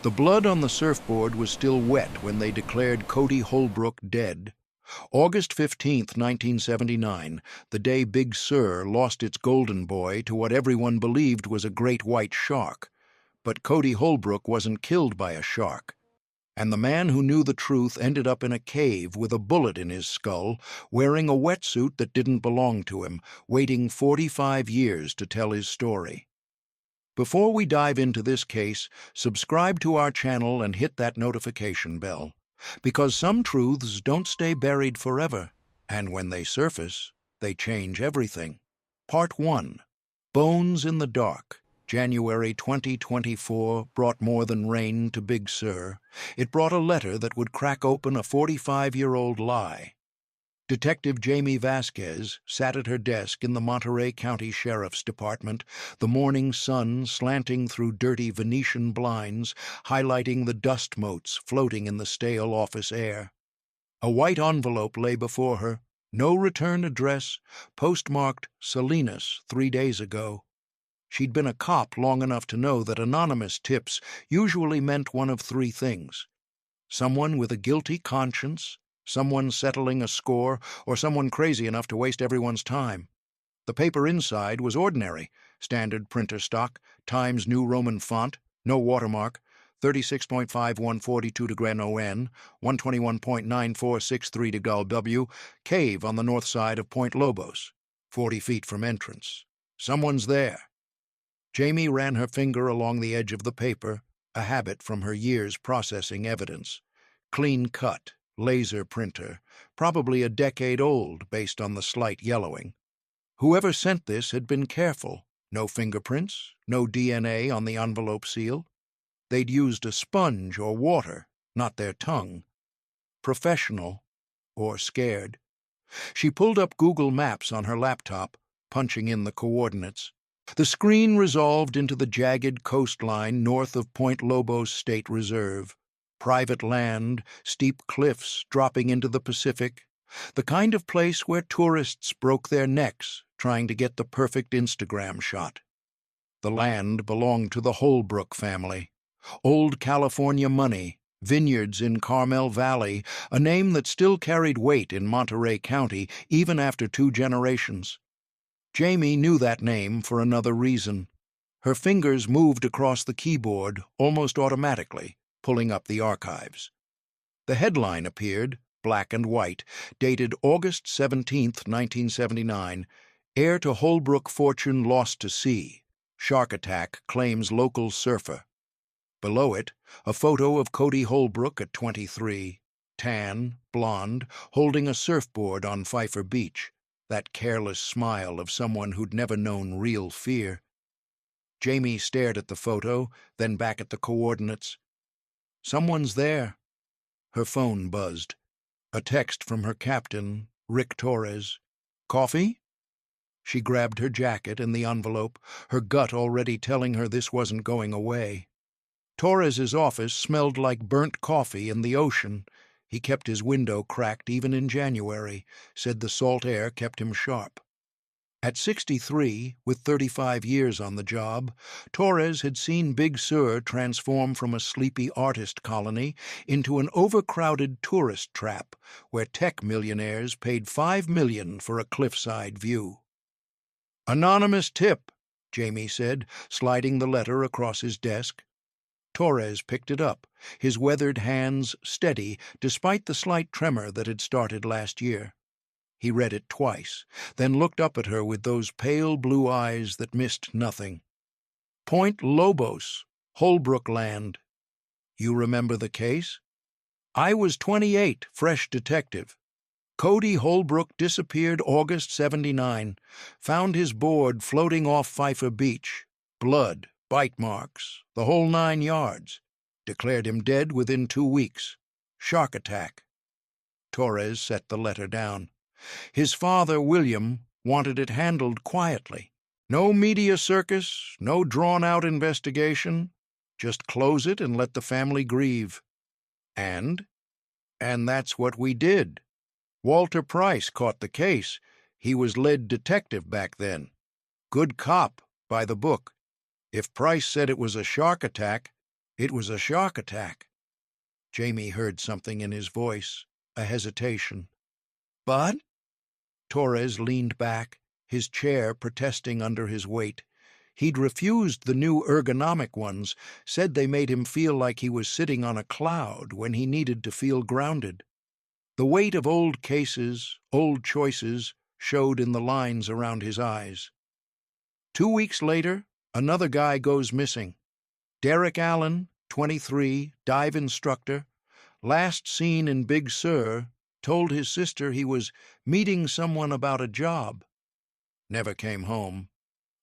The blood on the surfboard was still wet when they declared Cody Holbrook dead. August 15, 1979, the day Big Sur lost its golden boy to what everyone believed was a great white shark. But Cody Holbrook wasn't killed by a shark. And the man who knew the truth ended up in a cave with a bullet in his skull, wearing a wetsuit that didn't belong to him, waiting 45 years to tell his story. Before we dive into this case, subscribe to our channel and hit that notification bell, because some truths don't stay buried forever, and when they surface, they change everything. Part 1. Bones in the Dark. January 2024 brought more than rain to Big Sur. It brought a letter that would crack open a 45-year-old lie. Detective Jamie Vasquez sat at her desk in the Monterey County Sheriff's Department, the morning sun slanting through dirty Venetian blinds, highlighting the dust motes floating in the stale office air. A white envelope lay before her, no return address, postmarked Salinas 3 days ago. She'd been a cop long enough to know that anonymous tips usually meant one of 3 things: someone with a guilty conscience, someone settling a score, or someone crazy enough to waste everyone's time. The paper inside was ordinary, standard printer stock, Times New Roman font, no watermark, 36.5142 to Grano N, 121.9463 to Gull W, cave on the north side of Point Lobos, 40 feet from entrance. Someone's there. Jamie ran her finger along the edge of the paper, a habit from her years processing evidence. Clean cut, laser printer, probably a decade old based on the slight yellowing. Whoever sent this had been careful. No fingerprints, no DNA on the envelope seal. They'd used a sponge or water, not their tongue. Professional, or scared. She pulled up Google Maps on her laptop, punching in the coordinates. The screen resolved into the jagged coastline north of Point Lobos State Reserve. Private land, steep cliffs dropping into the Pacific, the kind of place where tourists broke their necks trying to get the perfect Instagram shot. The land belonged to the Holbrook family. Old California money, vineyards in Carmel Valley, a name that still carried weight in Monterey County even after 2 generations. Jamie knew that name for another reason. Her fingers moved across the keyboard almost automatically, pulling up the archives. The headline appeared, black and white, dated August 17, 1979, Heir to Holbrook fortune lost to sea. Shark attack claims local surfer. Below it, a photo of Cody Holbrook at 23, tan, blonde, holding a surfboard on Pfeiffer Beach, that careless smile of someone who'd never known real fear. Jamie stared at the photo, then back at the coordinates. Someone's there. Her phone buzzed. A text from her captain, Rick Torres. Coffee? She grabbed her jacket and the envelope, her gut already telling her this wasn't going away. Torres's office smelled like burnt coffee and the ocean. He kept his window cracked even in January, said the salt air kept him sharp. At 63, with 35 years on the job, Torres had seen Big Sur transform from a sleepy artist colony into an overcrowded tourist trap where tech millionaires paid $5 million for a cliffside view. "Anonymous tip," Jamie said, sliding the letter across his desk. Torres picked it up, his weathered hands steady despite the slight tremor that had started last year. He read it twice, then looked up at her with those pale blue eyes that missed nothing. "Point Lobos, Holbrook land. You remember the case? I was 28, fresh detective. Cody Holbrook disappeared August 79, found his board floating off Pfeiffer Beach. Blood, bite marks, the whole 9 yards. Declared him dead within 2 weeks. Shark attack." Torres set the letter down. His father, William, wanted it handled quietly. No media circus, no drawn-out investigation. Just close it and let the family grieve. And that's what we did. Walter Price caught the case. He was lead detective back then. Good cop, by the book. If Price said it was a shark attack, It was a shark attack. Jamie heard something in his voice, a hesitation. But? Torres leaned back, his chair protesting under his weight. He'd refused the new ergonomic ones, said they made him feel like he was sitting on a cloud when he needed to feel grounded. The weight of old cases, old choices, showed in the lines around his eyes. 2 weeks later, another guy goes missing. Derek Allen, 23, dive instructor, last seen in Big Sur, told his sister he was meeting someone about a job. Never came home.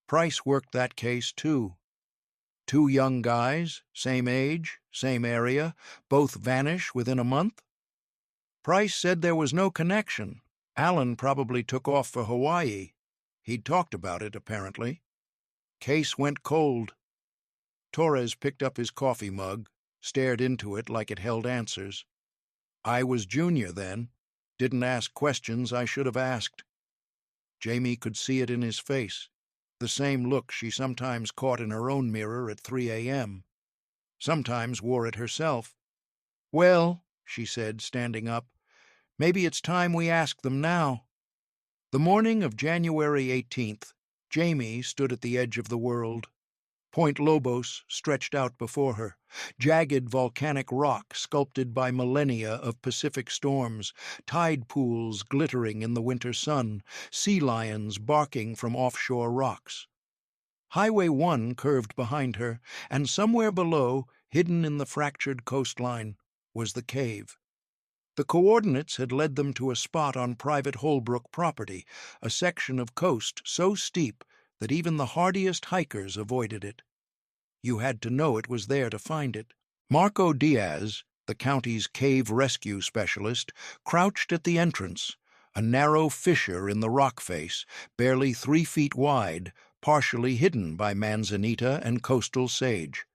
Price worked that case, too. 2 young guys, same age, same area, both vanish within a month. Price said there was no connection. Allen probably took off for Hawaii. He'd talked about it, apparently. Case went cold. Torres picked up his coffee mug, stared into it like it held answers. I was junior then. Didn't ask questions I should have asked. Jamie could see it in his face, the same look she sometimes caught in her own mirror at 3 a.m. Sometimes wore it herself. Well, she said, standing up, maybe it's time we ask them now. The morning of January 18th, Jamie stood at the edge of the world. Point Lobos stretched out before her, jagged volcanic rock sculpted by millennia of Pacific storms, tide pools glittering in the winter sun, sea lions barking from offshore rocks. Highway 1 curved behind her, and somewhere below, hidden in the fractured coastline, was the cave. The coordinates had led them to a spot on private Holbrook property, a section of coast so steep that even the hardiest hikers avoided it. You had to know it was there to find it. Marco Diaz, the county's cave rescue specialist, crouched at the entrance, a narrow fissure in the rock face, barely 3 feet wide, partially hidden by manzanita and coastal sage.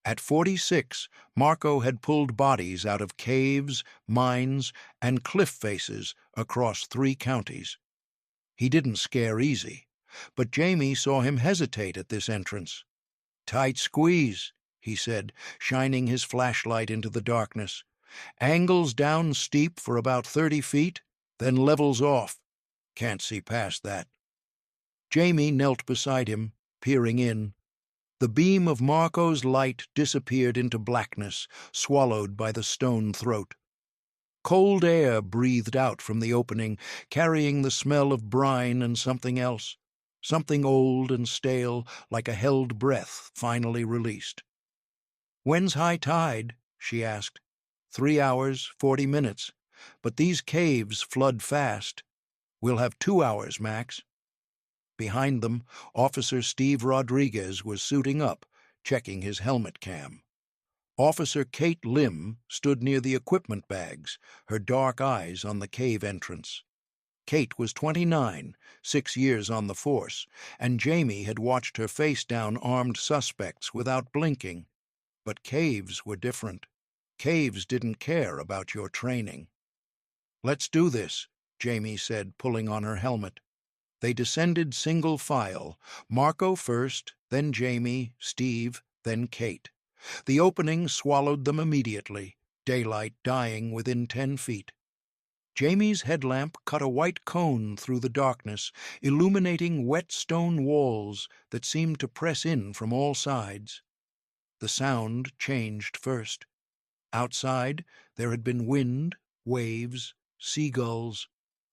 At 46, Marco had pulled bodies out of caves, mines, and cliff faces across 3 counties. He didn't scare easy, but Jamie saw him hesitate at this entrance. Tight squeeze, he said, shining his flashlight into the darkness. Angles down steep for about 30 feet, then levels off. Can't see past that. Jamie knelt beside him, peering in. The beam of Marco's light disappeared into blackness, swallowed by the stone throat. Cold air breathed out from the opening, carrying the smell of brine and something else. Something old and stale, like a held breath finally released. When's high tide? She asked. 3 hours, 40 minutes. But these caves flood fast. We'll have 2 hours, max. Behind them, Officer Steve Rodriguez was suiting up, checking his helmet cam. Officer Kate Lim stood near the equipment bags, her dark eyes on the cave entrance. Kate was 29, 6 years on the force, and Jamie had watched her face down armed suspects without blinking. But caves were different. Caves didn't care about your training. Let's do this, Jamie said, pulling on her helmet. They descended single file, Marco first, then Jamie, Steve, then Kate. The opening swallowed them immediately, daylight dying within 10 feet. Jamie's headlamp cut a white cone through the darkness, illuminating wet stone walls that seemed to press in from all sides. The sound changed first. Outside, there had been wind, waves, seagulls.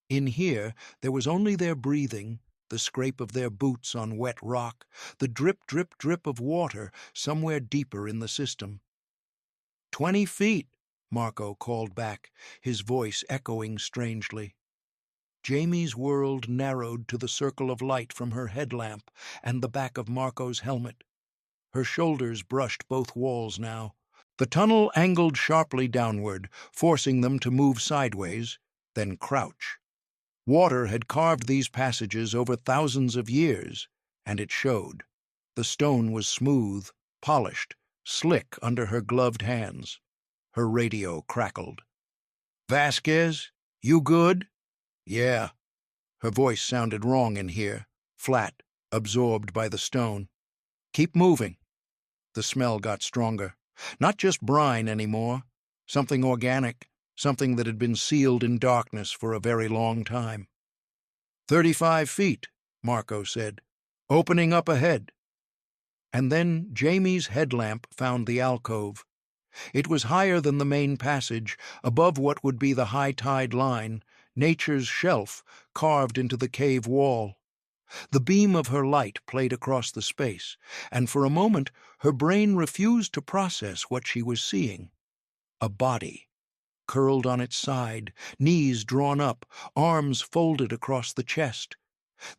In here, there was only their breathing, the scrape of their boots on wet rock, the drip, drip, drip of water somewhere deeper in the system. 20 feet, Marco called back, his voice echoing strangely. Jamie's world narrowed to the circle of light from her headlamp and the back of Marco's helmet. Her shoulders brushed both walls now. The tunnel angled sharply downward, forcing them to move sideways, then crouch. Water had carved these passages over thousands of years, and it showed. The stone was smooth, polished, slick under her gloved hands. Her radio crackled. "Vasquez, you good?" "Yeah." Her voice sounded wrong in here, flat, absorbed by the stone. "Keep moving." The smell got stronger. Not just brine anymore, something organic, something that had been sealed in darkness for a very long time. 35 feet, Marco said, opening up ahead. And then Jamie's headlamp found the alcove. It was higher than the main passage, above what would be the high tide line, nature's shelf carved into the cave wall. The beam of her light played across the space, and for a moment her brain refused to process what she was seeing. A body, curled on its side, knees drawn up, arms folded across the chest.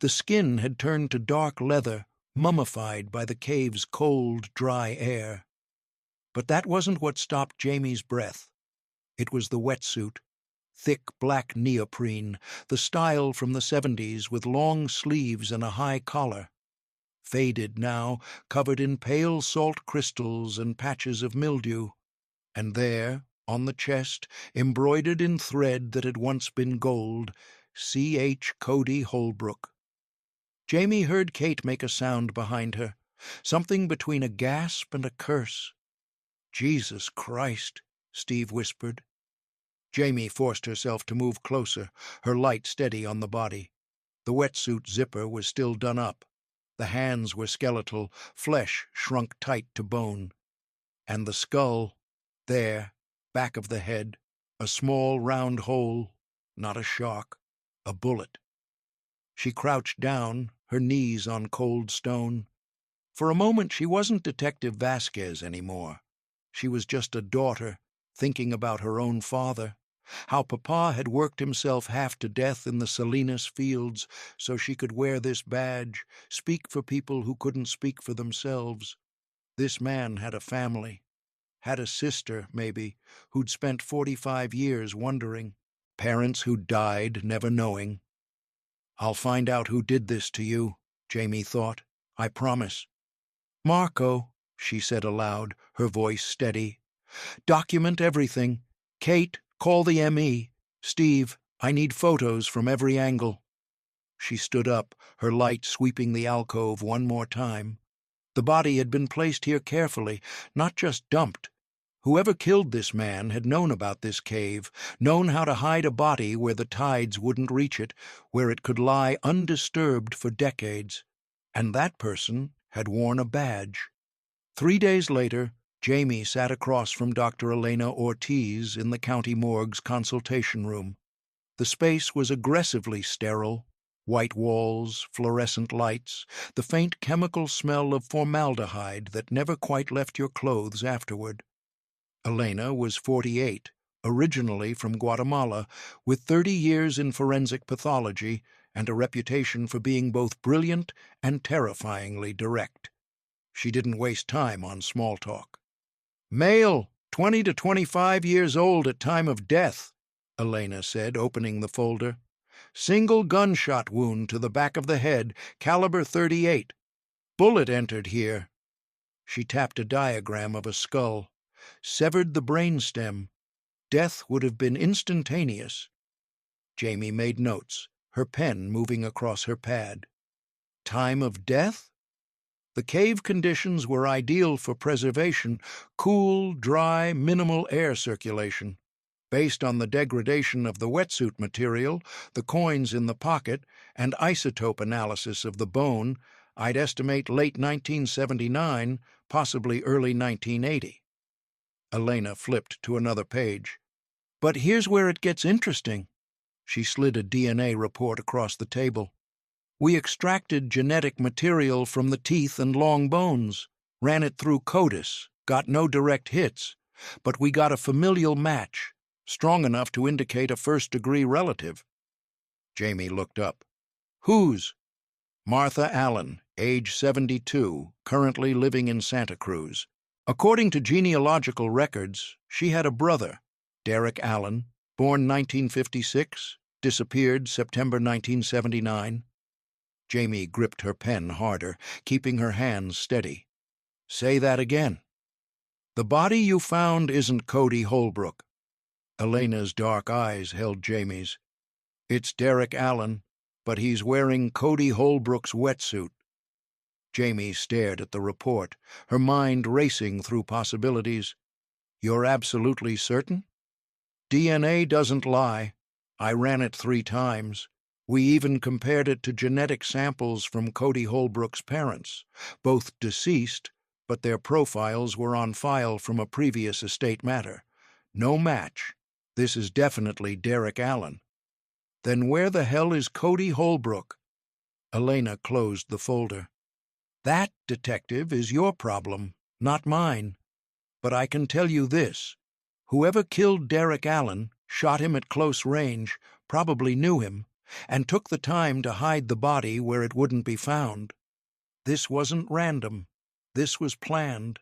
The skin had turned to dark leather, mummified by the cave's cold, dry air. But that wasn't what stopped Jamie's breath. It was the wetsuit. Thick black neoprene, the style from the 70s with long sleeves and a high collar. Faded now, covered in pale salt crystals and patches of mildew. And there, on the chest, embroidered in thread that had once been gold, C.H. Cody Holbrook. Jamie heard Kate make a sound behind her, something between a gasp and a curse. "Jesus Christ," Steve whispered. Jamie forced herself to move closer, her light steady on the body. The wetsuit zipper was still done up. The hands were skeletal, flesh shrunk tight to bone. And the skull, there, back of the head, a small round hole, not a shock, a bullet. She crouched down, her knees on cold stone. For a moment she wasn't Detective Vasquez anymore. She was just a daughter, thinking about her own father, how Papa had worked himself half to death in the Salinas fields so she could wear this badge, speak for people who couldn't speak for themselves. This man had a family, had a sister, maybe, who'd spent 45 years wondering, parents who died never knowing. "I'll find out who did this to you," Jamie thought. "I promise." "Marco," she said aloud, her voice steady. "Document everything. Kate, call the M.E. Steve, I need photos from every angle." She stood up, her light sweeping the alcove one more time. The body had been placed here carefully, not just dumped. Whoever killed this man had known about this cave, known how to hide a body where the tides wouldn't reach it, where it could lie undisturbed for decades. And that person had worn a badge. 3 days later, Jamie sat across from Dr. Elena Ortiz in the county morgue's consultation room. The space was aggressively sterile. White walls, fluorescent lights, the faint chemical smell of formaldehyde that never quite left your clothes afterward. Elena was 48, originally from Guatemala, with 30 years in forensic pathology and a reputation for being both brilliant and terrifyingly direct. She didn't waste time on small talk. "Male, 20 to 25 years old at time of death," Elena said, opening the folder. "Single gunshot wound to the back of the head, caliber .38. Bullet entered here." She tapped a diagram of a skull. "Severed the brainstem. Death would have been instantaneous." Jamie made notes, her pen moving across her pad. Time of death? The cave conditions were ideal for preservation, cool, dry, minimal air circulation. Based on the degradation of the wetsuit material, the coins in the pocket, and isotope analysis of the bone, I'd estimate late 1979, possibly early 1980. Elena flipped to another page. "But here's where it gets interesting." She slid a DNA report across the table. "We extracted genetic material from the teeth and long bones, ran it through CODIS, got no direct hits, but we got a familial match, strong enough to indicate a first-degree relative." Jamie looked up. "Whose?" "Martha Allen, age 72, currently living in Santa Cruz. According to genealogical records, she had a brother, Derek Allen, born 1956, disappeared September 1979. Jamie gripped her pen harder, keeping her hands steady. "Say that again." "The body you found isn't Cody Holbrook." Elena's dark eyes held Jamie's. "It's Derek Allen, but he's wearing Cody Holbrook's wetsuit." Jamie stared at the report, her mind racing through possibilities. "You're absolutely certain?" "DNA doesn't lie. I ran it 3 times. We even compared it to genetic samples from Cody Holbrook's parents, both deceased, but their profiles were on file from a previous estate matter. No match. This is definitely Derek Allen." "Then where the hell is Cody Holbrook?" Elena closed the folder. "That, detective, is your problem, not mine. But I can tell you this. Whoever killed Derek Allen, shot him at close range, probably knew him, and took the time to hide the body where it wouldn't be found. This wasn't random. This was planned."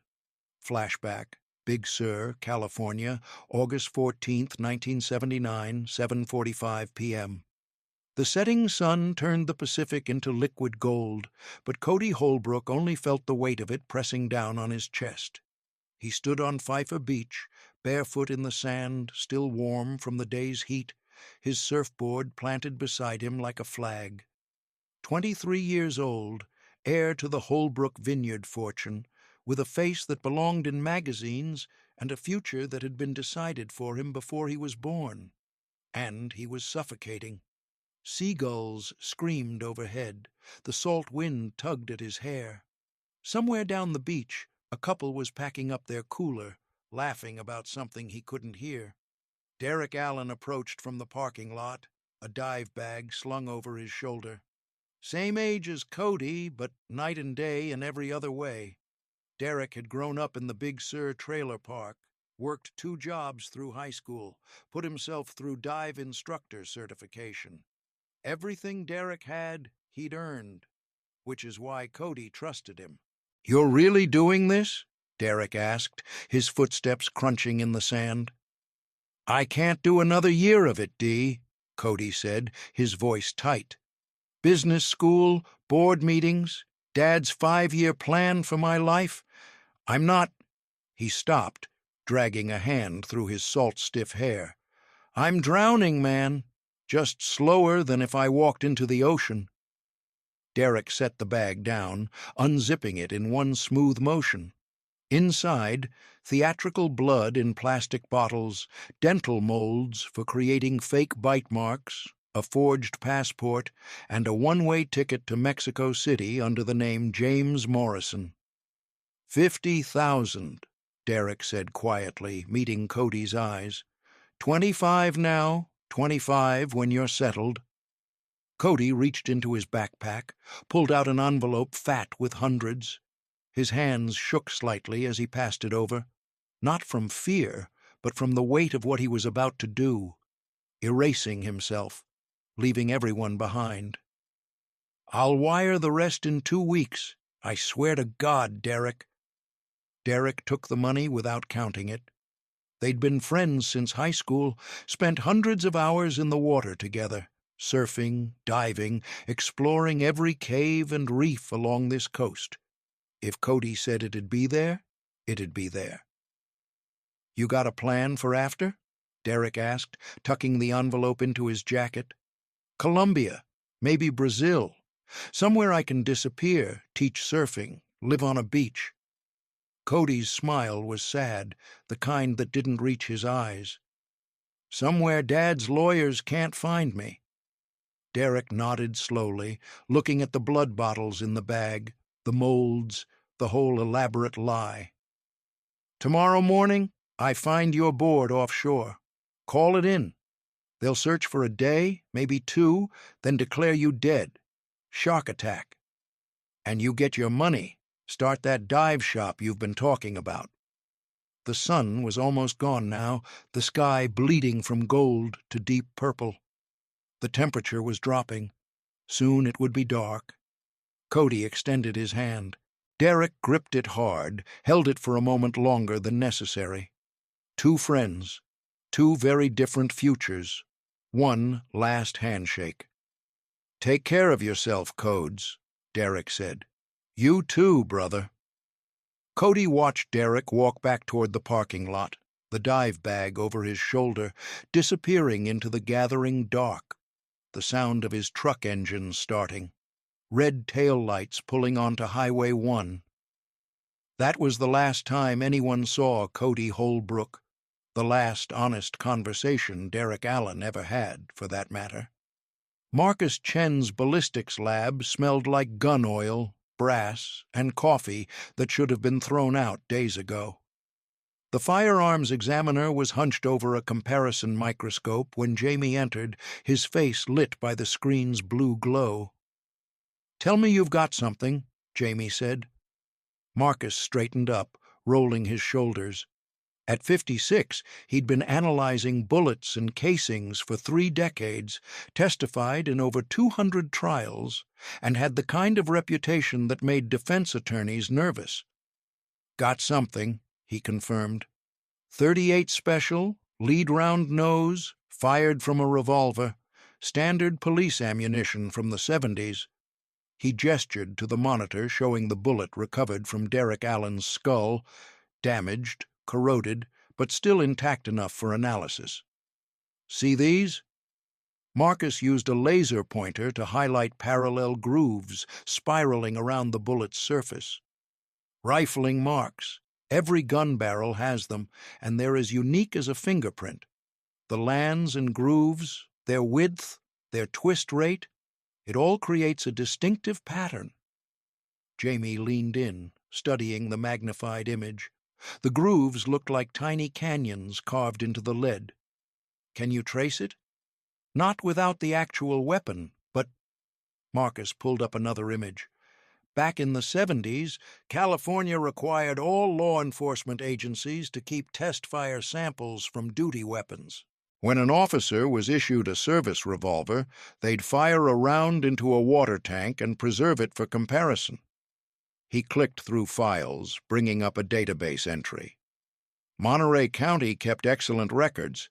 Flashback. Big Sur, California, August 14th, 1979, 7:45 p.m. The setting sun turned the Pacific into liquid gold, but Cody Holbrook only felt the weight of it pressing down on his chest. He stood on Pfeiffer Beach, barefoot in the sand, still warm from the day's heat, his surfboard planted beside him like a flag. 23 years old, heir to the Holbrook vineyard fortune, with a face that belonged in magazines and a future that had been decided for him before he was born. And he was suffocating. Seagulls screamed overhead. The salt wind tugged at his hair. Somewhere down the beach, a couple was packing up their cooler, laughing about something he couldn't hear. Derek Allen approached from the parking lot, a dive bag slung over his shoulder. Same age as Cody, but night and day in every other way. Derek had grown up in the Big Sur trailer park, worked 2 jobs through high school, put himself through dive instructor certification. Everything Derek had, he'd earned, which is why Cody trusted him. "You're really doing this?" Derek asked, his footsteps crunching in the sand. "I can't do another year of it, Dee," Cody said, his voice tight. "Business school, board meetings, Dad's 5-year plan for my life. I'm not—" He stopped, dragging a hand through his salt-stiff hair. "I'm drowning, man. Just slower than if I walked into the ocean." Derek set the bag down, unzipping it in one smooth motion. Inside, theatrical blood in plastic bottles, dental molds for creating fake bite marks, a forged passport, and a one-way ticket to Mexico City under the name James Morrison. 50,000, Derek said quietly, meeting Cody's eyes. 25 now, 25 when you're settled. Cody reached into his backpack, pulled out an envelope fat with hundreds. His hands shook slightly as he passed it over, not from fear, but from the weight of what he was about to do, erasing himself, leaving everyone behind. "I'll wire the rest in 2 weeks. I swear to God, Derek." Derek took the money without counting it. They'd been friends since high school, spent hundreds of hours in the water together, surfing, diving, exploring every cave and reef along this coast. If Cody said it'd be there, it'd be there. "You got a plan for after?" Derek asked, tucking the envelope into his jacket. "Colombia, maybe Brazil. Somewhere I can disappear, teach surfing, live on a beach." Cody's smile was sad, the kind that didn't reach his eyes. "Somewhere Dad's lawyers can't find me." Derek nodded slowly, looking at the blood bottles in the bag, the molds, the whole elaborate lie. "Tomorrow morning, I find your board offshore. Call it in. They'll search for a day, maybe 2, then declare you dead. Shark attack. And you get your money. Start that dive shop you've been talking about." The sun was almost gone now, the sky bleeding from gold to deep purple. The temperature was dropping. Soon it would be dark. Cody extended his hand. Derek gripped it hard, held it for a moment longer than necessary. 2 friends, 2 very different futures, one last handshake. "Take care of yourself, Codes," Derek said. "You too, brother." Cody watched Derek walk back toward the parking lot, the dive bag over his shoulder, disappearing into the gathering dark, the sound of his truck engine starting. red taillights pulling onto Highway 1. That was the last time anyone saw Cody Holbrook, the last honest conversation Derek Allen ever had, for that matter. Marcus Chen's ballistics lab smelled like gun oil, brass, and coffee that should have been thrown out days ago. The firearms examiner was hunched over a comparison microscope when Jamie entered, his face lit by the screen's blue glow. "Tell me you've got something," Jamie said. Marcus straightened up, rolling his shoulders. At 56, he'd been analyzing bullets and casings for 3 decades, testified in over 200 trials, and had the kind of reputation that made defense attorneys nervous. "Got something," he confirmed. "38 special, lead round nose, fired from a revolver, standard police ammunition from the 70s. He gestured to the monitor showing the bullet recovered from Derek Allen's skull, damaged, corroded, but still intact enough for analysis. "See these?" Marcus used a laser pointer to highlight parallel grooves spiraling around the bullet's surface. "Rifling marks. Every gun barrel has them, and they're as unique as a fingerprint. The lands and grooves, their width, their twist rate, it all creates a distinctive pattern." Jamie leaned in, studying the magnified image. The grooves looked like tiny canyons carved into the lead. "Can you trace it?" "Not without the actual weapon, but—" Marcus pulled up another image. "Back in the 70s, California required all law enforcement agencies to keep test-fire samples from duty weapons. When an officer was issued a service revolver, they'd fire a round into a water tank and preserve it for comparison." He clicked through files, bringing up a database entry. "Monterey County kept excellent records.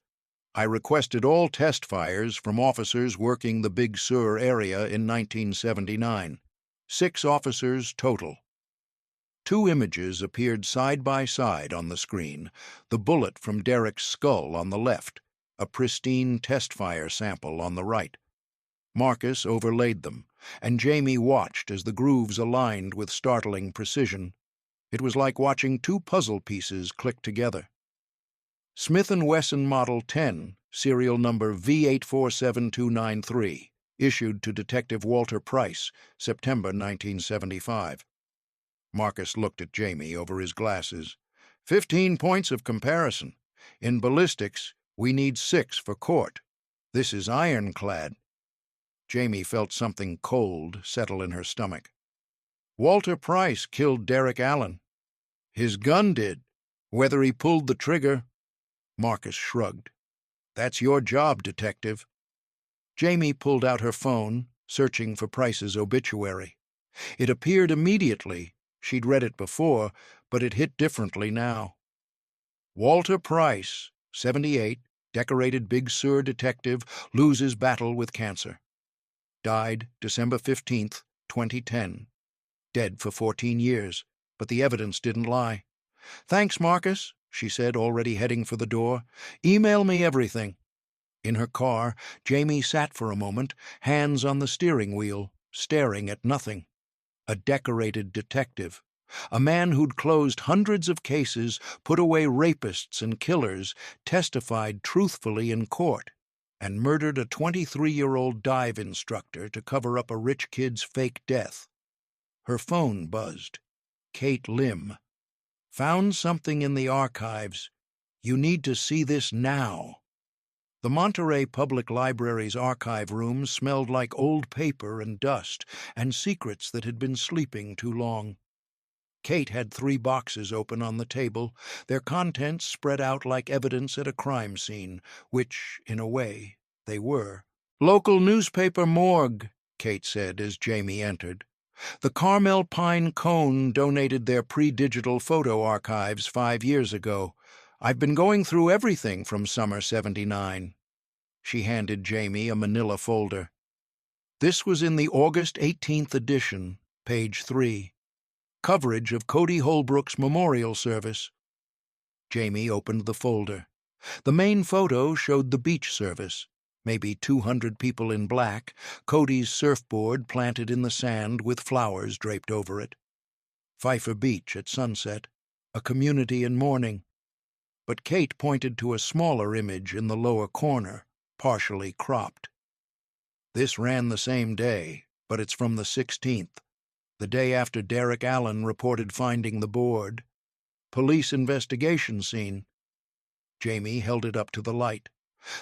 I requested all test fires from officers working the Big Sur area in 1979. 6 officers total." 2 images appeared side by side on the screen, the bullet from Derek's skull on the left, a pristine test fire sample on the right. Marcus overlaid them, and Jamie watched as the grooves aligned with startling precision. It was like watching 2 puzzle pieces click together. "Smith & Wesson Model 10, serial number V847293, issued to Detective Walter Price, September 1975. Marcus looked at Jamie over his glasses. 15 points of comparison. In ballistics, we need 6 for court. This is ironclad." Jamie felt something cold settle in her stomach. "Walter Price killed Derek Allen." "His gun did. Whether he pulled the trigger—" Marcus shrugged. "That's your job, Detective." Jamie pulled out her phone, searching for Price's obituary. It appeared immediately. She'd read it before, but it hit differently now. "Walter Price, 78, decorated Big Sur detective, loses battle with cancer. Died December 15th, 2010. Dead for 14 years, but the evidence didn't lie." "Thanks, Marcus," she said, already heading for the door. "Email me everything." In her car, Jamie sat for a moment, hands on the steering wheel, staring at nothing. A decorated detective. A man who'd closed hundreds of cases, put away rapists and killers, testified truthfully in court, and murdered a 23-year-old dive instructor to cover up a rich kid's fake death. Her phone buzzed. Kate Lim. "Found something in the archives. You need to see this now." The Monterey Public Library's archive room smelled like old paper and dust, and secrets that had been sleeping too long. Kate had 3 boxes open on the table, their contents spread out like evidence at a crime scene, which, in a way, they were. "Local newspaper morgue," Kate said as Jamie entered. "The Carmel Pine Cone donated their pre-digital photo archives 5 years ago. I've been going through everything from summer '79. She handed Jamie a manila folder. This was in the August 18th edition, page 3. Coverage of Cody Holbrook's memorial service. Jamie opened the folder. The main photo showed the beach service. maybe 200 people in black, Cody's surfboard planted in the sand with flowers draped over it. Pfeiffer Beach at sunset, a community in mourning. But Kate pointed to a smaller image in the lower corner, partially cropped. This ran the same day, but it's from the 16th, the day after Derek Allen reported finding the board. Police investigation scene. Jamie held it up to the light.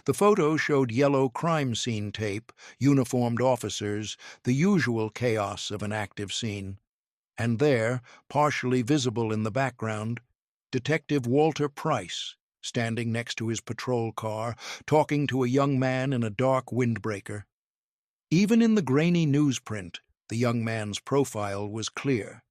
The photo showed yellow crime scene tape, uniformed officers, the usual chaos of an active scene. And there, partially visible in the background, Detective Walter Price, standing next to his patrol car, talking to a young man in a dark windbreaker. Even in the grainy newsprint, the young man's profile was clear.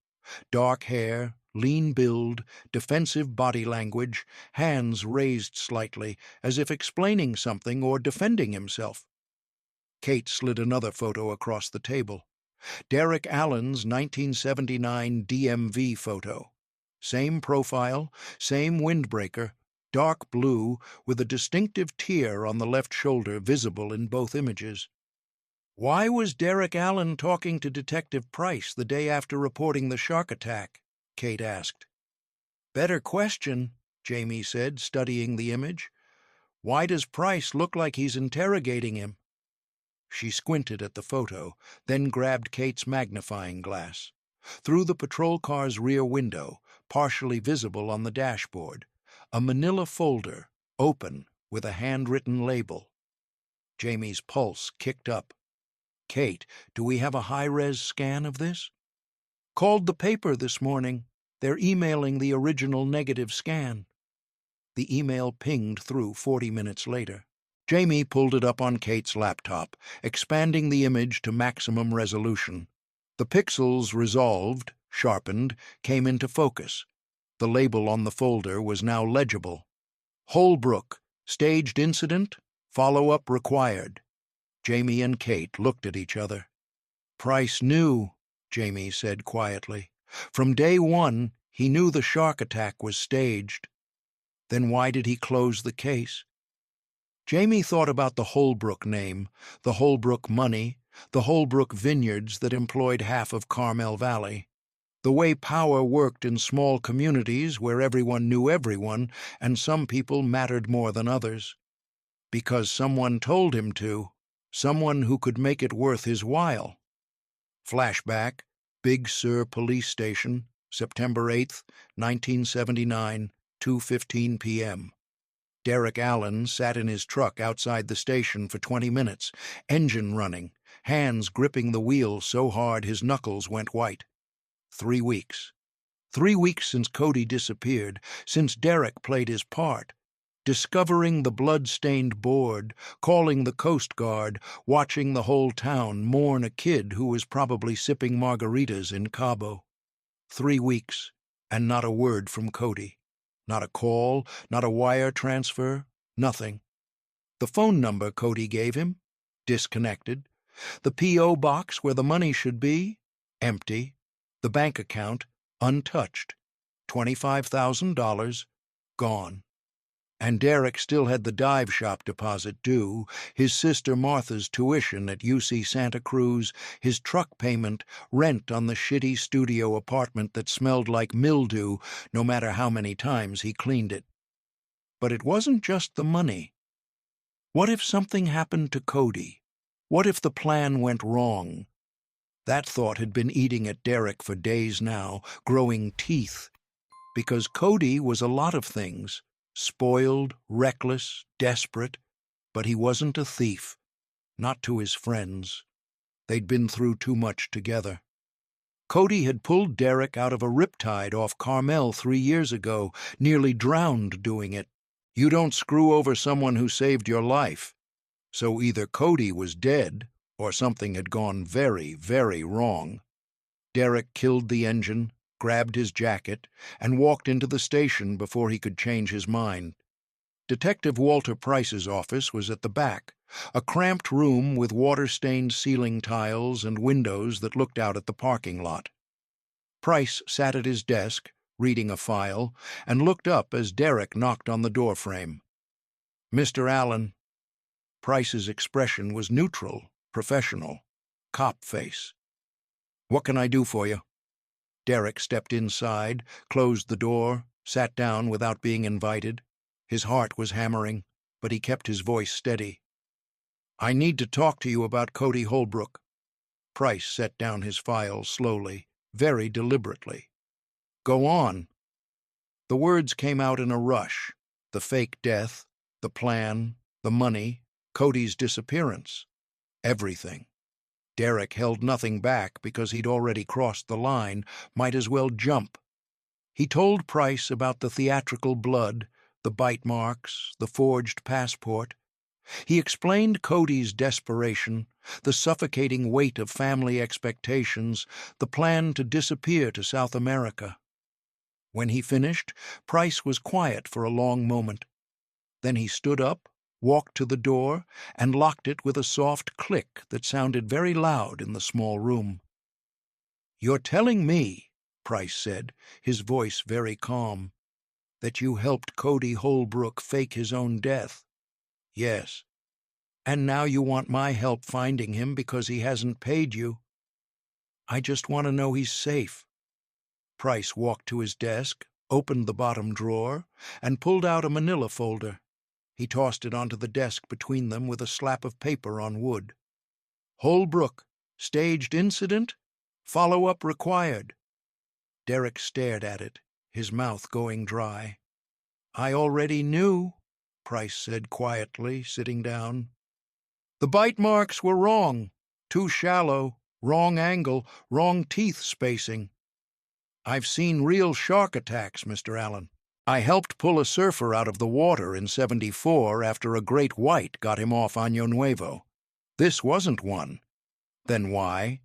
Dark hair, lean build, defensive body language, hands raised slightly, as if explaining something or defending himself. Kate slid another photo across the table. Derek Allen's 1979 DMV photo. Same profile, same windbreaker, dark blue, with a distinctive tear on the left shoulder visible in both images. Why was Derek Allen talking to Detective Price the day after reporting the shark attack? Kate asked. Better question, Jamie said, studying the image. Why does Price look like he's interrogating him? She squinted at the photo, then grabbed Kate's magnifying glass. Through the patrol car's rear window, partially visible on the dashboard, a manila folder, open, with a handwritten label. Jamie's pulse kicked up. Kate, do we have a high-res scan of this? Called the paper this morning. They're emailing the original negative scan. The email pinged through 40 minutes later. Jamie pulled it up on Kate's laptop, expanding the image to maximum resolution. The pixels resolved, sharpened, came into focus. The label on the folder was now legible. Holbrook, staged incident, follow-up required. Jamie and Kate looked at each other. Price knew, Jamie said quietly. From day one, he knew the shark attack was staged. Then why did he close the case? Jamie thought about the Holbrook name, the Holbrook money, the Holbrook vineyards that employed half of Carmel Valley, the way power worked in small communities where everyone knew everyone and some people mattered more than others. Because someone told him to, someone who could make it worth his while. Flashback, Big Sur Police Station, September 8th, 1979, 2:15 p.m. Derek Allen sat in his truck outside the station for 20 minutes, engine running, hands gripping the wheel so hard his knuckles went white. 3 weeks. 3 weeks since Cody disappeared, since Derek played his part. Discovering the blood-stained board, calling the Coast Guard, watching the whole town mourn a kid who was probably sipping margaritas in Cabo. 3 weeks, and not a word from Cody. Not a call, not a wire transfer, nothing. The phone number Cody gave him? Disconnected. The P.O. box where the money should be? Empty. The bank account? Untouched. $25,000? Gone. And Derek still had the dive shop deposit due, his sister Martha's tuition at UC Santa Cruz, his truck payment, rent on the shitty studio apartment that smelled like mildew no matter how many times he cleaned it. But it wasn't just the money. What if something happened to Cody? What if the plan went wrong? That thought had been eating at Derek for days now, growing teeth. Because Cody was a lot of things. Spoiled, reckless, desperate, but he wasn't a thief. Not to his friends. They'd been through too much together. Cody had pulled Derek out of a riptide off Carmel 3 years ago, nearly drowned doing it. You don't screw over someone who saved your life. So either Cody was dead, or something had gone very, very wrong. Derek killed the engine, grabbed his jacket, and walked into the station before he could change his mind. Detective Walter Price's office was at the back, a cramped room with water-stained ceiling tiles and windows that looked out at the parking lot. Price sat at his desk, reading a file, and looked up as Derek knocked on the doorframe. Mr. Allen. Price's expression was neutral, professional, cop face. "What can I do for you?" Derek stepped inside, closed the door, sat down without being invited. His heart was hammering, but he kept his voice steady. "I need to talk to you about Cody Holbrook." Price set down his file slowly, very deliberately. "Go on." The words came out in a rush. The fake death, the plan, the money, Cody's disappearance. Everything. Derek held nothing back because he'd already crossed the line, might as well jump. He told Price about the theatrical blood, the bite marks, the forged passport. He explained Cody's desperation, the suffocating weight of family expectations, the plan to disappear to South America. When he finished, Price was quiet for a long moment. Then he stood up, walked to the door, and locked it with a soft click that sounded very loud in the small room. "You're telling me," Price said, his voice very calm, "that you helped Cody Holbrook fake his own death?" "Yes." "And now you want my help finding him because he hasn't paid you?" "I just want to know he's safe." Price walked to his desk, opened the bottom drawer, and pulled out a manila folder. He tossed it onto the desk between them with a slap of paper on wood. "Holbrook, staged incident, follow-up required." Derek stared at it, his mouth going dry. "I already knew," Price said quietly, sitting down. "The bite marks were wrong, too shallow, wrong angle, wrong teeth spacing. I've seen real shark attacks, Mr. Allen. I helped pull a surfer out of the water in '74 after a great white got him off Año Nuevo. This wasn't one. Then why?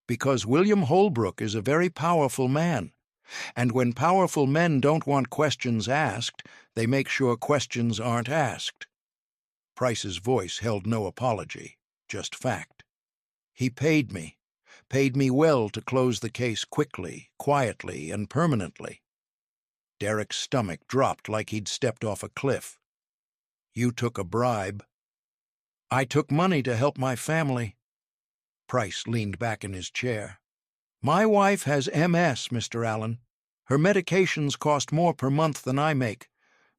Because William Holbrook is a very powerful man, and when powerful men don't want questions asked, they make sure questions aren't asked." Price's voice held no apology, just fact. "He paid me well to close the case quickly, quietly, and permanently." Derek's stomach dropped like he'd stepped off a cliff. "You took a bribe." "I took money to help my family." Price leaned back in his chair. "My wife has MS, Mr. Allen. Her medications cost more per month than I make.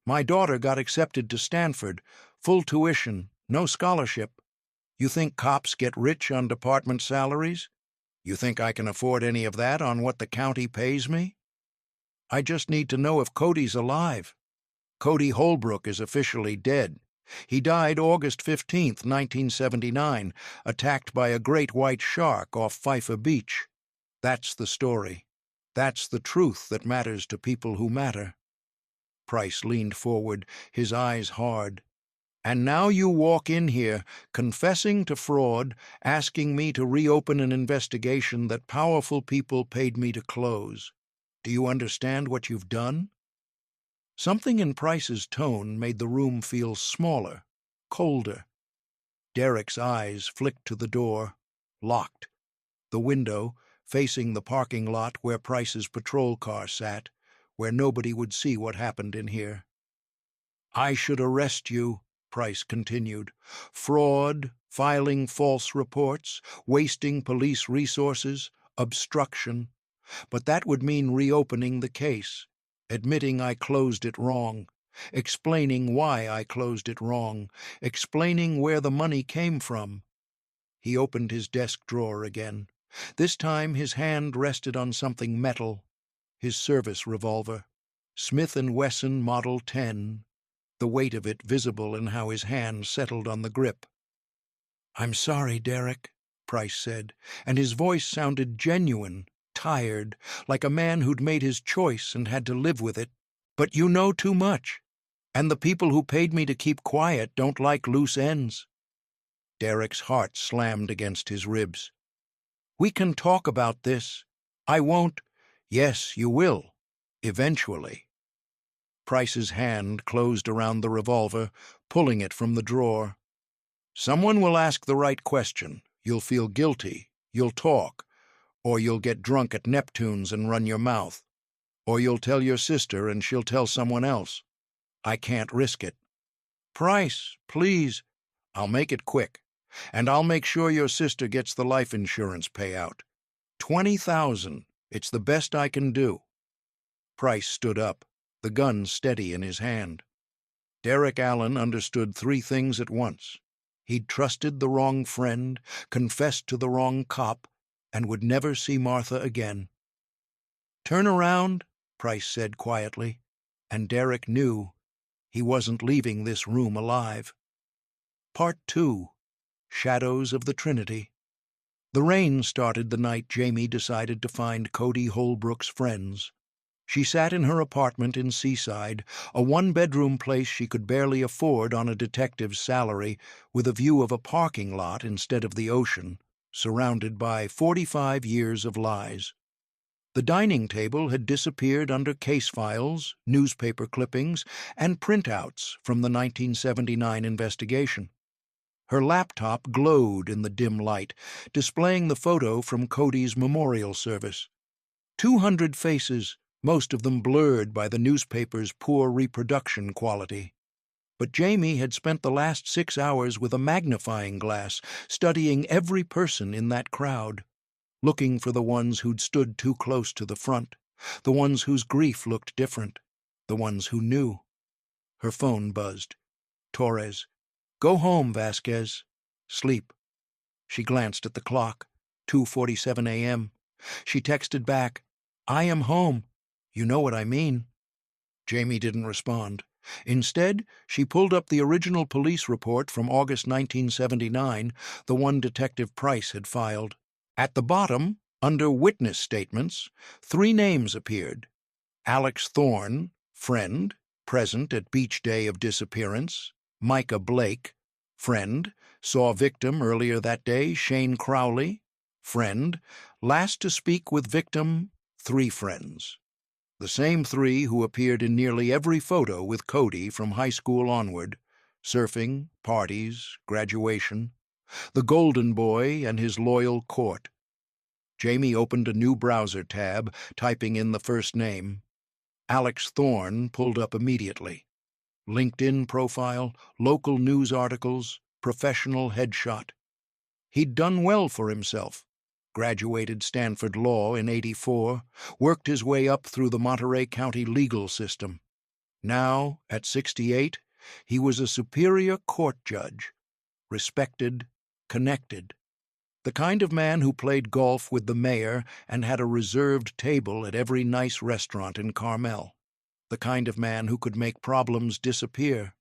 My daughter got accepted to Stanford, full tuition, no scholarship. You think cops get rich on department salaries? You think I can afford any of that on what the county pays me? I just need to know if Cody's alive. Cody Holbrook is officially dead. He died August 15th, 1979, attacked by a great white shark off Fifer Beach. That's the story. That's the truth that matters to people who matter." Price leaned forward, his eyes hard. "And now you walk in here, confessing to fraud, asking me to reopen an investigation that powerful people paid me to close. Do you understand what you've done?" Something in Price's tone made the room feel smaller, colder. Derek's eyes flicked to the door, locked. The window, facing the parking lot where Price's patrol car sat, where nobody would see what happened in here. "I should arrest you," Price continued. "Fraud, filing false reports, wasting police resources, obstruction. But that would mean reopening the case, admitting I closed it wrong, explaining why I closed it wrong, explaining where the money came from." He opened his desk drawer again. This time his hand rested on something metal, his service revolver, Smith & Wesson Model 10, the weight of it visible in how his hand settled on the grip. "I'm sorry, Derek," Price said, and his voice sounded genuine, tired, like a man who'd made his choice and had to live with it. "But you know too much, and the people who paid me to keep quiet don't like loose ends." Derek's heart slammed against his ribs. "We can talk about this. I won't—" "Yes, you will. Eventually." Price's hand closed around the revolver, pulling it from the drawer. "Someone will ask the right question. You'll feel guilty. You'll talk. Or you'll get drunk at Neptune's and run your mouth. Or you'll tell your sister and she'll tell someone else. I can't risk it." "Price, please." I'll make it quick, and I'll make sure your sister gets the life insurance payout. 20,000. It's the best I can do." Price stood up, the gun steady in his hand. Derek Allen understood three things at once. He'd trusted the wrong friend, confessed to the wrong cop, and would never see Martha again. "Turn around," Price said quietly, and Derek knew he wasn't leaving this room alive. Part 2. Shadows of the Trinity. The rain started the night Jamie decided to find Cody Holbrook's friends. She sat in her apartment in Seaside, a one-bedroom place she could barely afford on a detective's salary, with a view of a parking lot instead of the ocean, surrounded by 45 years of lies. The dining table had disappeared under case files, newspaper clippings, and printouts from the 1979 investigation. Her laptop glowed in the dim light, displaying the photo from Cody's memorial service. 200 faces, most of them blurred by the newspaper's poor reproduction quality. But Jamie had spent the last 6 hours with a magnifying glass, studying every person in that crowd, looking for the ones who'd stood too close to the front, the ones whose grief looked different, the ones who knew. Her phone buzzed. Torres. "Go home, Vasquez. Sleep." She glanced at the clock. 2:47 a.m. She texted back, "I am home. You know what I mean." Jamie didn't respond. Instead, she pulled up the original police report from August 1979, the one Detective Price had filed. At the bottom, under witness statements, 3 names appeared. Alex Thorne, friend, present at beach day of disappearance. Micah Blake, friend, saw victim earlier that day. Shane Crowley, friend, last to speak with victim. 3 friends. The same 3 who appeared in nearly every photo with Cody from high school onward. Surfing, parties, graduation. The Golden Boy and his loyal court. Jamie opened a new browser tab, typing in the first name. Alex Thorne pulled up immediately. LinkedIn profile, local news articles, professional headshot. He'd done well for himself. Graduated Stanford Law in '84, worked his way up through the Monterey County legal system. Now, at 68, he was a superior court judge. Respected, connected. The kind of man who played golf with the mayor and had a reserved table at every nice restaurant in Carmel. The kind of man who could make problems disappear.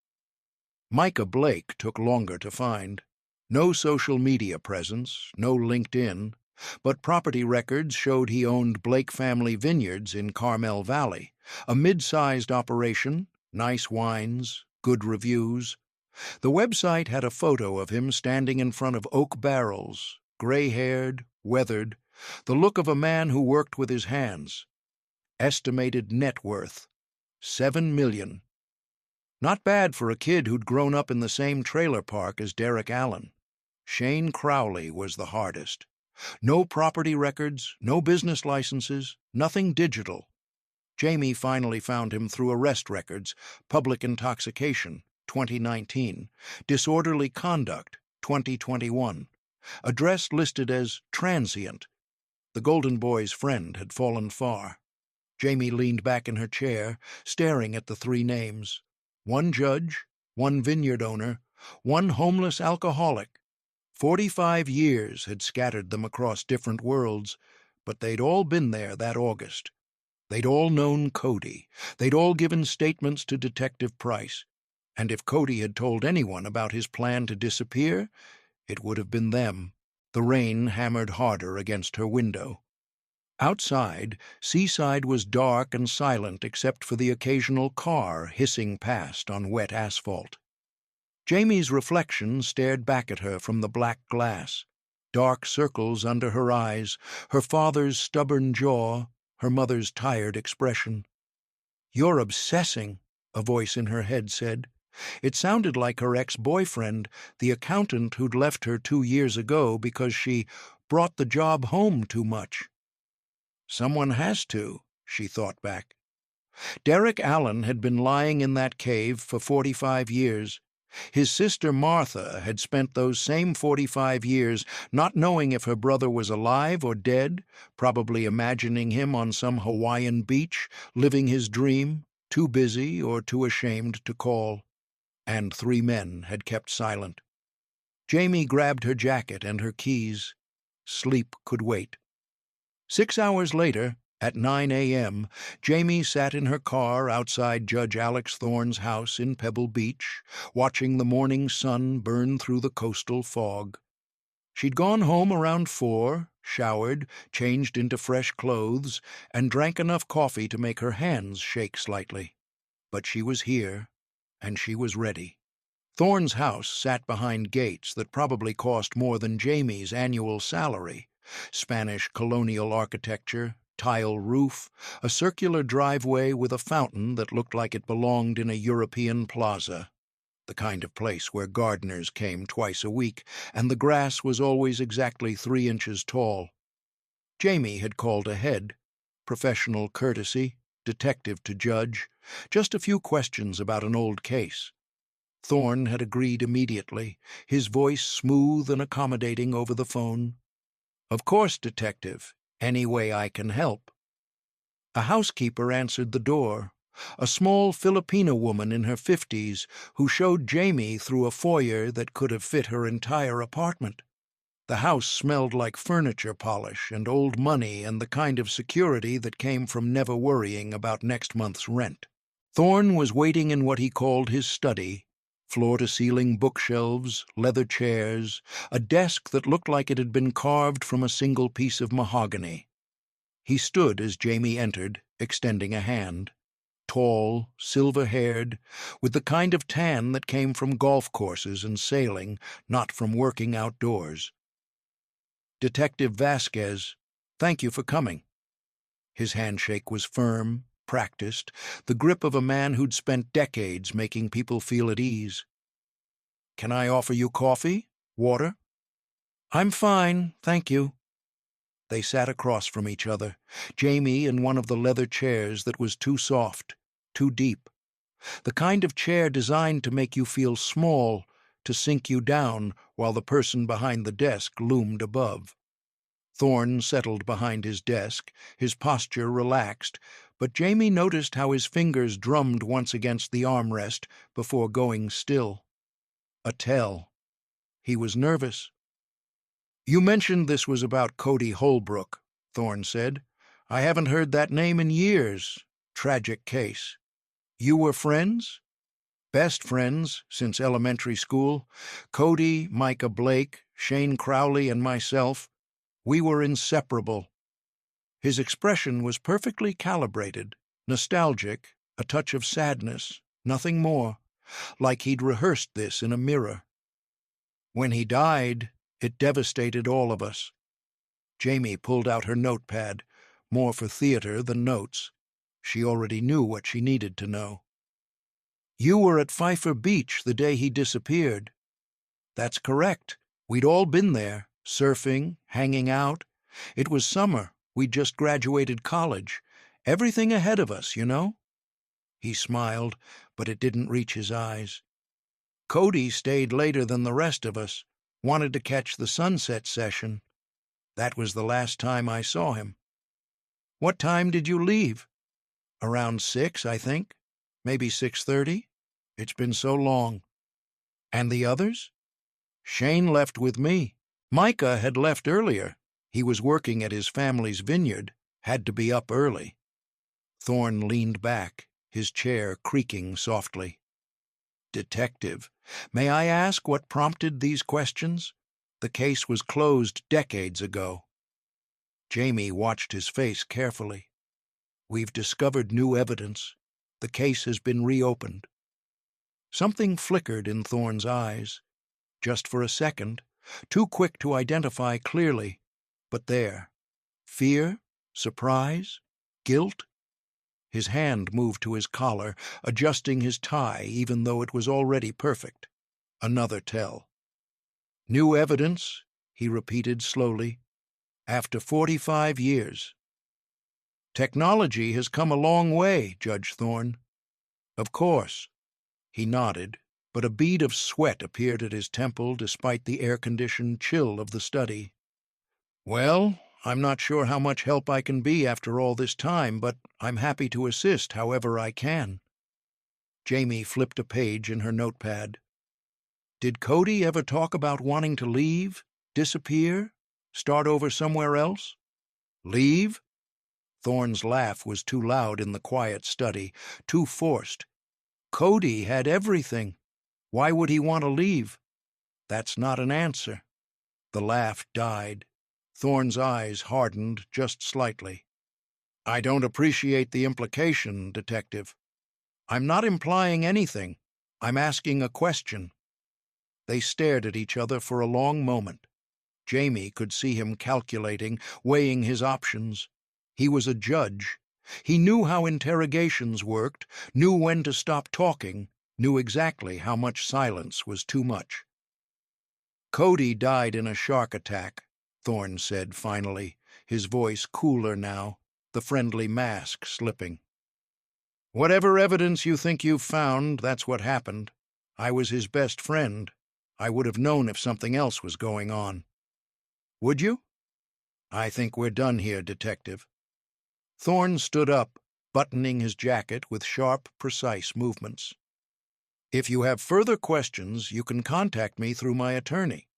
Micah Blake took longer to find. No social media presence, no LinkedIn, but property records showed he owned Blake Family Vineyards in Carmel Valley, a mid-sized operation, nice wines, good reviews. The website had a photo of him standing in front of oak barrels, gray-haired, weathered, the look of a man who worked with his hands. Estimated net worth, $7 million. Not bad for a kid who'd grown up in the same trailer park as Derek Allen. Shane Crowley was the hardest. No property records, no business licenses, nothing digital. Jamie finally found him through arrest records, public intoxication, 2019, disorderly conduct, 2021. Address listed as transient. The Golden Boy's friend had fallen far. Jamie leaned back in her chair, staring at the 3 names. 1 judge, 1 vineyard owner, 1 homeless alcoholic. 45 years had scattered them across different worlds, but they'd all been there that August. They'd all known Cody. They'd all given statements to Detective Price. And if Cody had told anyone about his plan to disappear, it would have been them. The rain hammered harder against her window. Outside, Seaside was dark and silent except for the occasional car hissing past on wet asphalt. Jamie's reflection stared back at her from the black glass. Dark circles under her eyes, her father's stubborn jaw, her mother's tired expression. "You're obsessing," a voice in her head said. It sounded like her ex-boyfriend, the accountant who'd left her 2 years ago because she brought the job home too much. Someone has to, she thought back. Derek Allen had been lying in that cave for 45 years. His sister Martha had spent those same 45 years not knowing if her brother was alive or dead, probably imagining him on some Hawaiian beach, living his dream, too busy or too ashamed to call. And 3 men had kept silent. Jamie grabbed her jacket and her keys. Sleep could wait. 6 hours later, at 9 a.m., Jamie sat in her car outside Judge Alex Thorne's house in Pebble Beach, watching the morning sun burn through the coastal fog. She'd gone home around 4, showered, changed into fresh clothes, and drank enough coffee to make her hands shake slightly. But she was here, and she was ready. Thorne's house sat behind gates that probably cost more than Jamie's annual salary. Spanish colonial architecture, tile roof, a circular driveway with a fountain that looked like it belonged in a European plaza, the kind of place where gardeners came twice a week, and the grass was always exactly 3 inches tall. Jamie had called ahead, professional courtesy, detective to judge, just a few questions about an old case. Thorne had agreed immediately, his voice smooth and accommodating over the phone. "Of course, Detective. Any way I can help." A housekeeper answered the door, a small Filipino woman in her 50s who showed Jamie through a foyer that could have fit her entire apartment. The house smelled like furniture polish and old money and the kind of security that came from never worrying about next month's rent. Thorne was waiting in what he called his study. Floor-to-ceiling bookshelves, leather chairs, a desk that looked like it had been carved from a single piece of mahogany. He stood as Jamie entered, extending a hand. Tall, silver-haired, with the kind of tan that came from golf courses and sailing, not from working outdoors. "Detective Vasquez, thank you for coming." His handshake was firm, practiced, the grip of a man who'd spent decades making people feel at ease. "Can I offer you coffee? Water?" "I'm fine, thank you." They sat across from each other, Jamie in one of the leather chairs that was too soft, too deep. The kind of chair designed to make you feel small, to sink you down while the person behind the desk loomed above. Thorne settled behind his desk, his posture relaxed, but Jamie noticed how his fingers drummed once against the armrest before going still. A tell. He was nervous. "You mentioned this was about Cody Holbrook," Thorne said. "I haven't heard that name in years. Tragic case. You were friends?" "Best friends since elementary school. Cody, Micah Blake, Shane Crowley, and myself. We were inseparable." His expression was perfectly calibrated, nostalgic, a touch of sadness, nothing more, like he'd rehearsed this in a mirror. "When he died, it devastated all of us." Jamie pulled out her notepad, more for theater than notes. She already knew what she needed to know. "You were at Pfeiffer Beach the day he disappeared." "That's correct. We'd all been there, surfing, hanging out. It was summer. We'd just graduated college. Everything ahead of us, you know?" He smiled, but it didn't reach his eyes. "Cody stayed later than the rest of us, wanted to catch the sunset session. That was the last time I saw him." "What time did you leave?" "Around 6, I think. Maybe 6:30. It's been so long." "And the others?" "Shane left with me. Micah had left earlier. He was working at his family's vineyard, had to be up early." Thorne leaned back, his chair creaking softly. "Detective, may I ask what prompted these questions? The case was closed decades ago." Jamie watched his face carefully. "We've discovered new evidence. The case has been reopened." Something flickered in Thorne's eyes. Just for a second, too quick to identify clearly, but there. Fear? Surprise? Guilt? His hand moved to his collar, adjusting his tie even though it was already perfect. Another tell. "New evidence," he repeated slowly, "after 45 years. Technology has come a long way, Judge Thorne." "Of course." He nodded, but a bead of sweat appeared at his temple despite the air-conditioned chill of the study. "Well, I'm not sure how much help I can be after all this time, but I'm happy to assist however I can." Jamie flipped a page in her notepad. "Did Cody ever talk about wanting to leave, disappear, start over somewhere else?" "Leave?" Thorne's laugh was too loud in the quiet study, too forced. "Cody had everything. Why would he want to leave?" "That's not an answer." The laugh died. Thorne's eyes hardened just slightly. "I don't appreciate the implication, Detective." "I'm not implying anything. I'm asking a question." They stared at each other for a long moment. Jamie could see him calculating, weighing his options. He was a judge. He knew how interrogations worked, knew when to stop talking, knew exactly how much silence was too much. "Cody died in a shark attack," Thorne said finally, his voice cooler now, the friendly mask slipping. "Whatever evidence you think you've found, that's what happened. I was his best friend. I would have known if something else was going on." "Would you?" "I think we're done here, Detective." Thorne stood up, buttoning his jacket with sharp, precise movements. "If you have further questions, you can contact me through my attorney."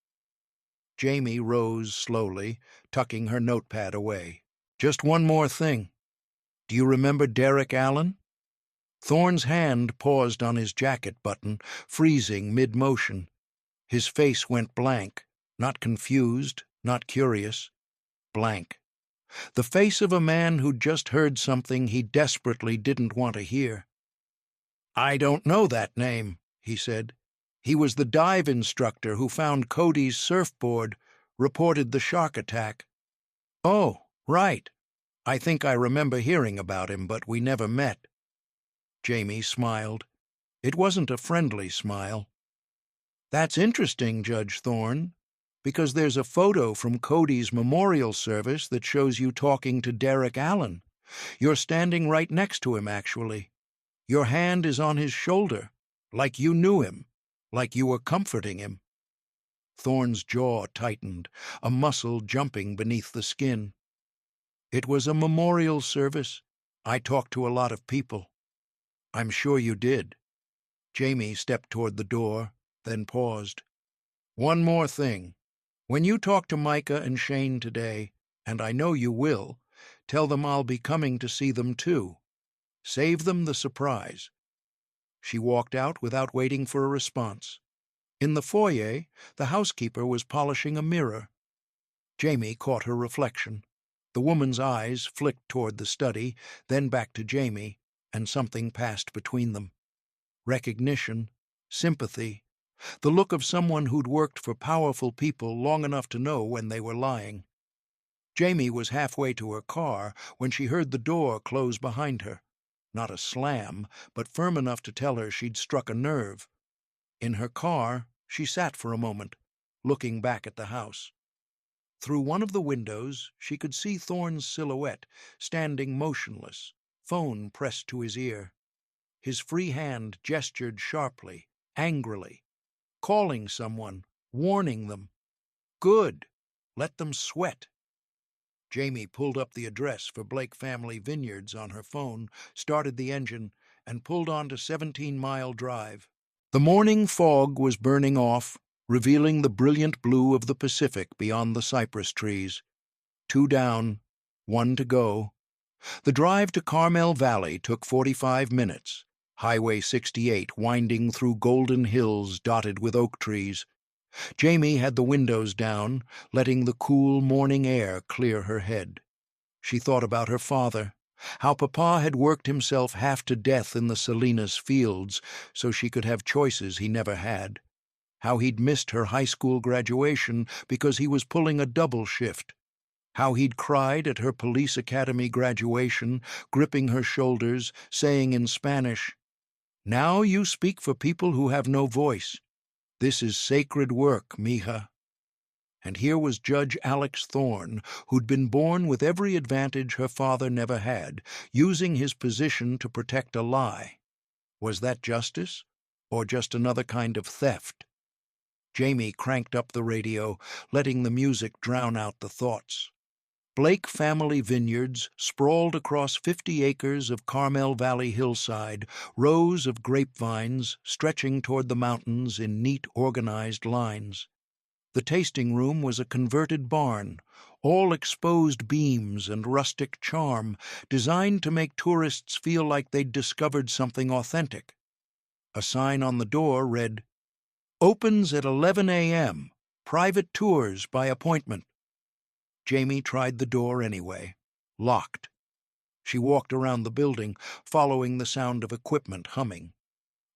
Jamie rose slowly, tucking her notepad away. "Just one more thing. Do you remember Derek Allen?" Thorne's hand paused on his jacket button, freezing mid-motion. His face went blank, not confused, not curious. Blank. The face of a man who'd just heard something he desperately didn't want to hear. "I don't know that name," he said. "He was the dive instructor who found Cody's surfboard, reported the shark attack." "Oh, right. I think I remember hearing about him, but we never met." Jamie smiled. It wasn't a friendly smile. "That's interesting, Judge Thorne, because there's a photo from Cody's memorial service that shows you talking to Derek Allen. You're standing right next to him, actually. Your hand is on his shoulder, like you knew him, like you were comforting him." Thorne's jaw tightened, a muscle jumping beneath the skin. "It was a memorial service. I talked to a lot of people." "I'm sure you did." Jamie stepped toward the door, then paused. "One more thing. When you talk to Micah and Shane today, and I know you will, tell them I'll be coming to see them too. Save them the surprise." She walked out without waiting for a response. In the foyer, the housekeeper was polishing a mirror. Jamie caught her reflection. The woman's eyes flicked toward the study, then back to Jamie, and something passed between them. Recognition, sympathy, the look of someone who'd worked for powerful people long enough to know when they were lying. Jamie was halfway to her car when she heard the door close behind her. Not a slam, but firm enough to tell her she'd struck a nerve. In her car, she sat for a moment, looking back at the house. Through one of the windows, she could see Thorne's silhouette, standing motionless, phone pressed to his ear. His free hand gestured sharply, angrily, calling someone, warning them. Good. Let them sweat. Jamie pulled up the address for Blake Family Vineyards on her phone, started the engine, and pulled onto 17-Mile Drive. The morning fog was burning off, revealing the brilliant blue of the Pacific beyond the cypress trees. 2 down, 1 to go. The drive to Carmel Valley took 45 minutes, Highway 68 winding through golden hills dotted with oak trees. Jamie had the windows down, letting the cool morning air clear her head. She thought about her father, how Papa had worked himself half to death in the Salinas fields so she could have choices he never had, how he'd missed her high school graduation because he was pulling a double shift, how he'd cried at her police academy graduation, gripping her shoulders, saying in Spanish, "Now you speak for people who have no voice. This is sacred work, mija." And here was Judge Alex Thorne, who'd been born with every advantage her father never had, using his position to protect a lie. Was that justice? or just another kind of theft? Jamie cranked up the radio, letting the music drown out the thoughts. Blake family vineyards sprawled across 50 acres of Carmel Valley hillside, rows of grapevines stretching toward the mountains in neat, organized lines. The tasting room was a converted barn, all exposed beams and rustic charm, designed to make tourists feel like they'd discovered something authentic. A sign on the door read, "Opens at 11 a.m. Private tours by appointment." Jamie tried the door anyway. Locked. She walked around the building, following the sound of equipment humming.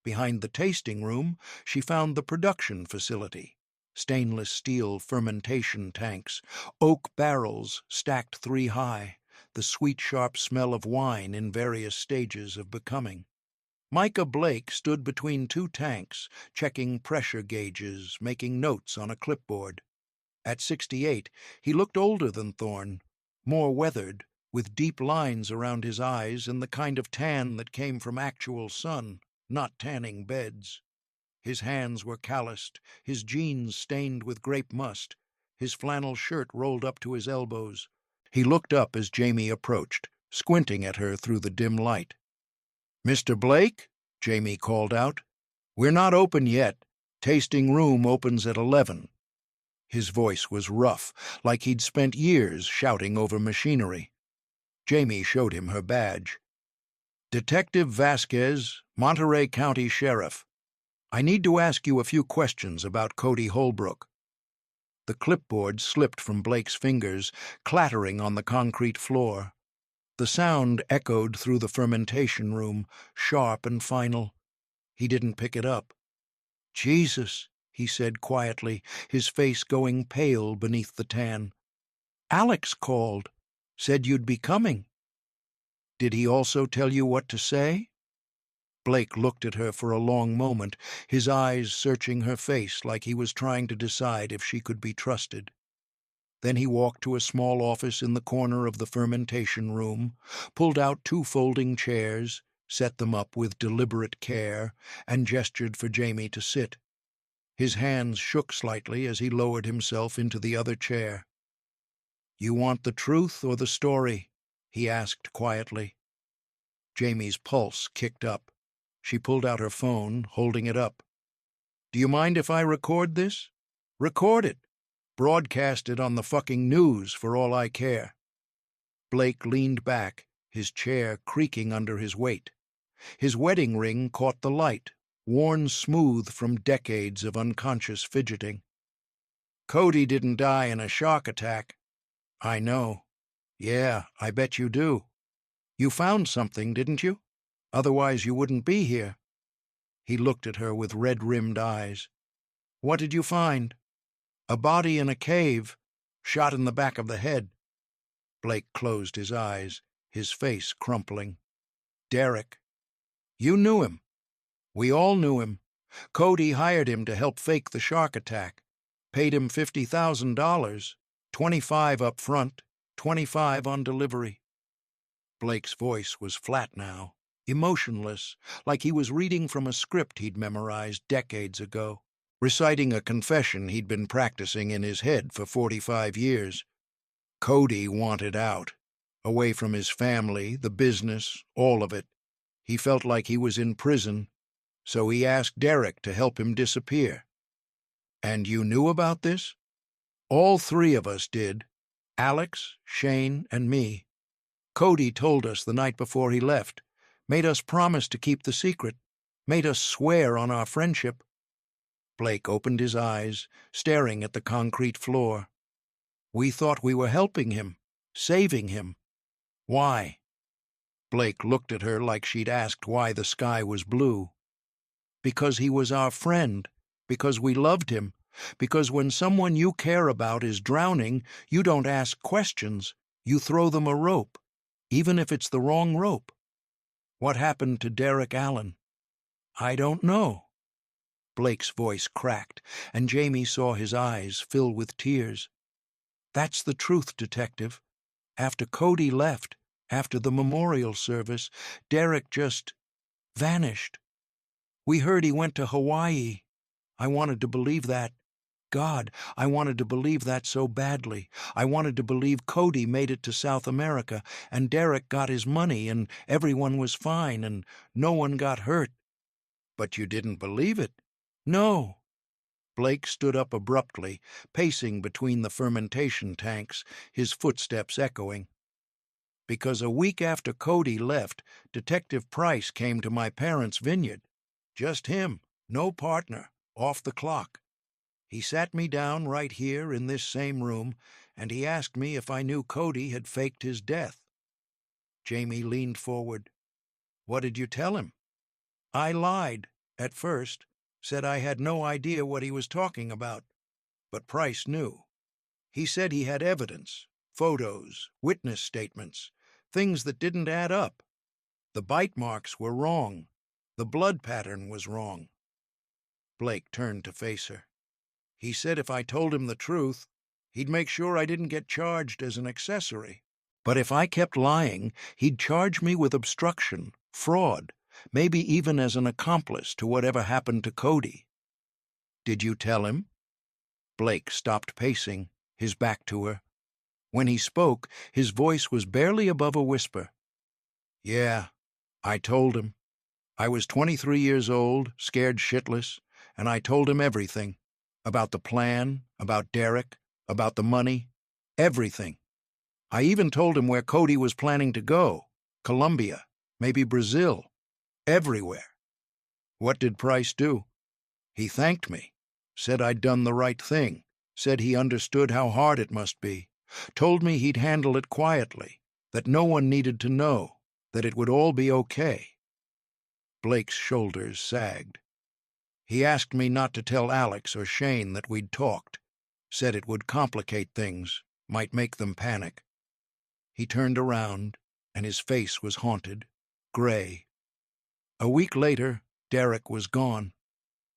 Behind the tasting room, she found the production facility. Stainless steel fermentation tanks, oak barrels stacked 3 high, the sweet, sharp smell of wine in various stages of becoming. Micah Blake stood between 2 tanks, checking pressure gauges, making notes on a clipboard. At 68, he looked older than Thorne, more weathered, with deep lines around his eyes and the kind of tan that came from actual sun, not tanning beds. His hands were calloused, his jeans stained with grape must, his flannel shirt rolled up to his elbows. He looked up as Jamie approached, squinting at her through the dim light. "Mr. Blake?" Jamie called out. "We're not open yet. Tasting room opens at 11. His voice was rough, like he'd spent years shouting over machinery. Jamie showed him her badge. "Detective Vasquez, Monterey County Sheriff. I need to ask you a few questions about Cody Holbrook." The clipboard slipped from Blake's fingers, clattering on the concrete floor. The sound echoed through the fermentation room, sharp and final. He didn't pick it up. "Jesus," he said quietly, his face going pale beneath the tan. "Alex called. Said you'd be coming." "Did he also tell you what to say?" Blake looked at her for a long moment, his eyes searching her face like he was trying to decide if she could be trusted. Then he walked to a small office in the corner of the fermentation room, pulled out 2 folding chairs, set them up with deliberate care, and gestured for Jamie to sit. His hands shook slightly as he lowered himself into the other chair. "You want the truth or the story?" he asked quietly. Jamie's pulse kicked up. She pulled out her phone, holding it up. "Do you mind if I record this? Record it. Broadcast it on the fucking news for all I care." Blake leaned back, his chair creaking under his weight. His wedding ring caught the light, worn smooth from decades of unconscious fidgeting. "Cody didn't die in a shark attack." "I know. Yeah, I bet you do. You found something, didn't you? Otherwise you wouldn't be here." He looked at her with red-rimmed eyes. "What did you find?" "A body in a cave, shot in the back of the head." Blake closed his eyes, his face crumpling. "Derek. You knew him. We all knew him. Cody hired him to help fake the shark attack. Paid him $50,000, 25 up front, 25 on delivery." Blake's voice was flat now, emotionless, like he was reading from a script he'd memorized decades ago, reciting a confession he'd been practicing in his head for 45 years. Cody wanted out, away from his family, the business, all of it. He felt like he was in prison, so he asked Derek to help him disappear. "And you knew about this?" "All 3 of us did. Alex, Shane, and me. Cody told us the night before he left, made us promise to keep the secret, made us swear on our friendship." Blake opened his eyes, staring at the concrete floor. "We thought we were helping him, saving him. Why?" Blake looked at her like she'd asked why the sky was blue. "Because he was our friend, because we loved him, because when someone you care about is drowning, you don't ask questions, you throw them a rope, even if it's the wrong rope." "What happened to Derek Allen?" "I don't know." Blake's voice cracked, and Jamie saw his eyes fill with tears. "That's the truth, Detective. After Cody left, after the memorial service, Derek just vanished. We heard he went to Hawaii. I wanted to believe that. God, I wanted to believe that so badly. I wanted to believe Cody made it to South America, and Derek got his money, and everyone was fine, and no one got hurt. But you didn't believe it? No. Blake stood up abruptly, pacing between the fermentation tanks, his footsteps echoing. Because a week after Cody left, Detective Price came to my parents' vineyard. Just him, no partner, off the clock. He sat me down right here in this same room, and he asked me if I knew Cody had faked his death. Jamie leaned forward. What did you tell him? I lied, at first, said I had no idea what he was talking about. But Price knew. He said he had evidence, photos, witness statements, things that didn't add up. The bite marks were wrong. The blood pattern was wrong. Blake turned to face her. He said if I told him the truth, he'd make sure I didn't get charged as an accessory. But if I kept lying, he'd charge me with obstruction, fraud, maybe even as an accomplice to whatever happened to Cody. Did you tell him? Blake stopped pacing, his back to her. When he spoke, his voice was barely above a whisper. Yeah, I told him. I was 23 years old, scared shitless, and I told him everything. About the plan, about Derek, about the money, everything. I even told him where Cody was planning to go, Colombia, maybe Brazil, everywhere. What did Price do? He thanked me, said I'd done the right thing, said he understood how hard it must be, told me he'd handle it quietly, that no one needed to know, that it would all be okay. Blake's shoulders sagged. He asked me not to tell Alex or Shane that we'd talked, said it would complicate things, might make them panic. He turned around, and his face was haunted, gray. A week later, Derek was gone,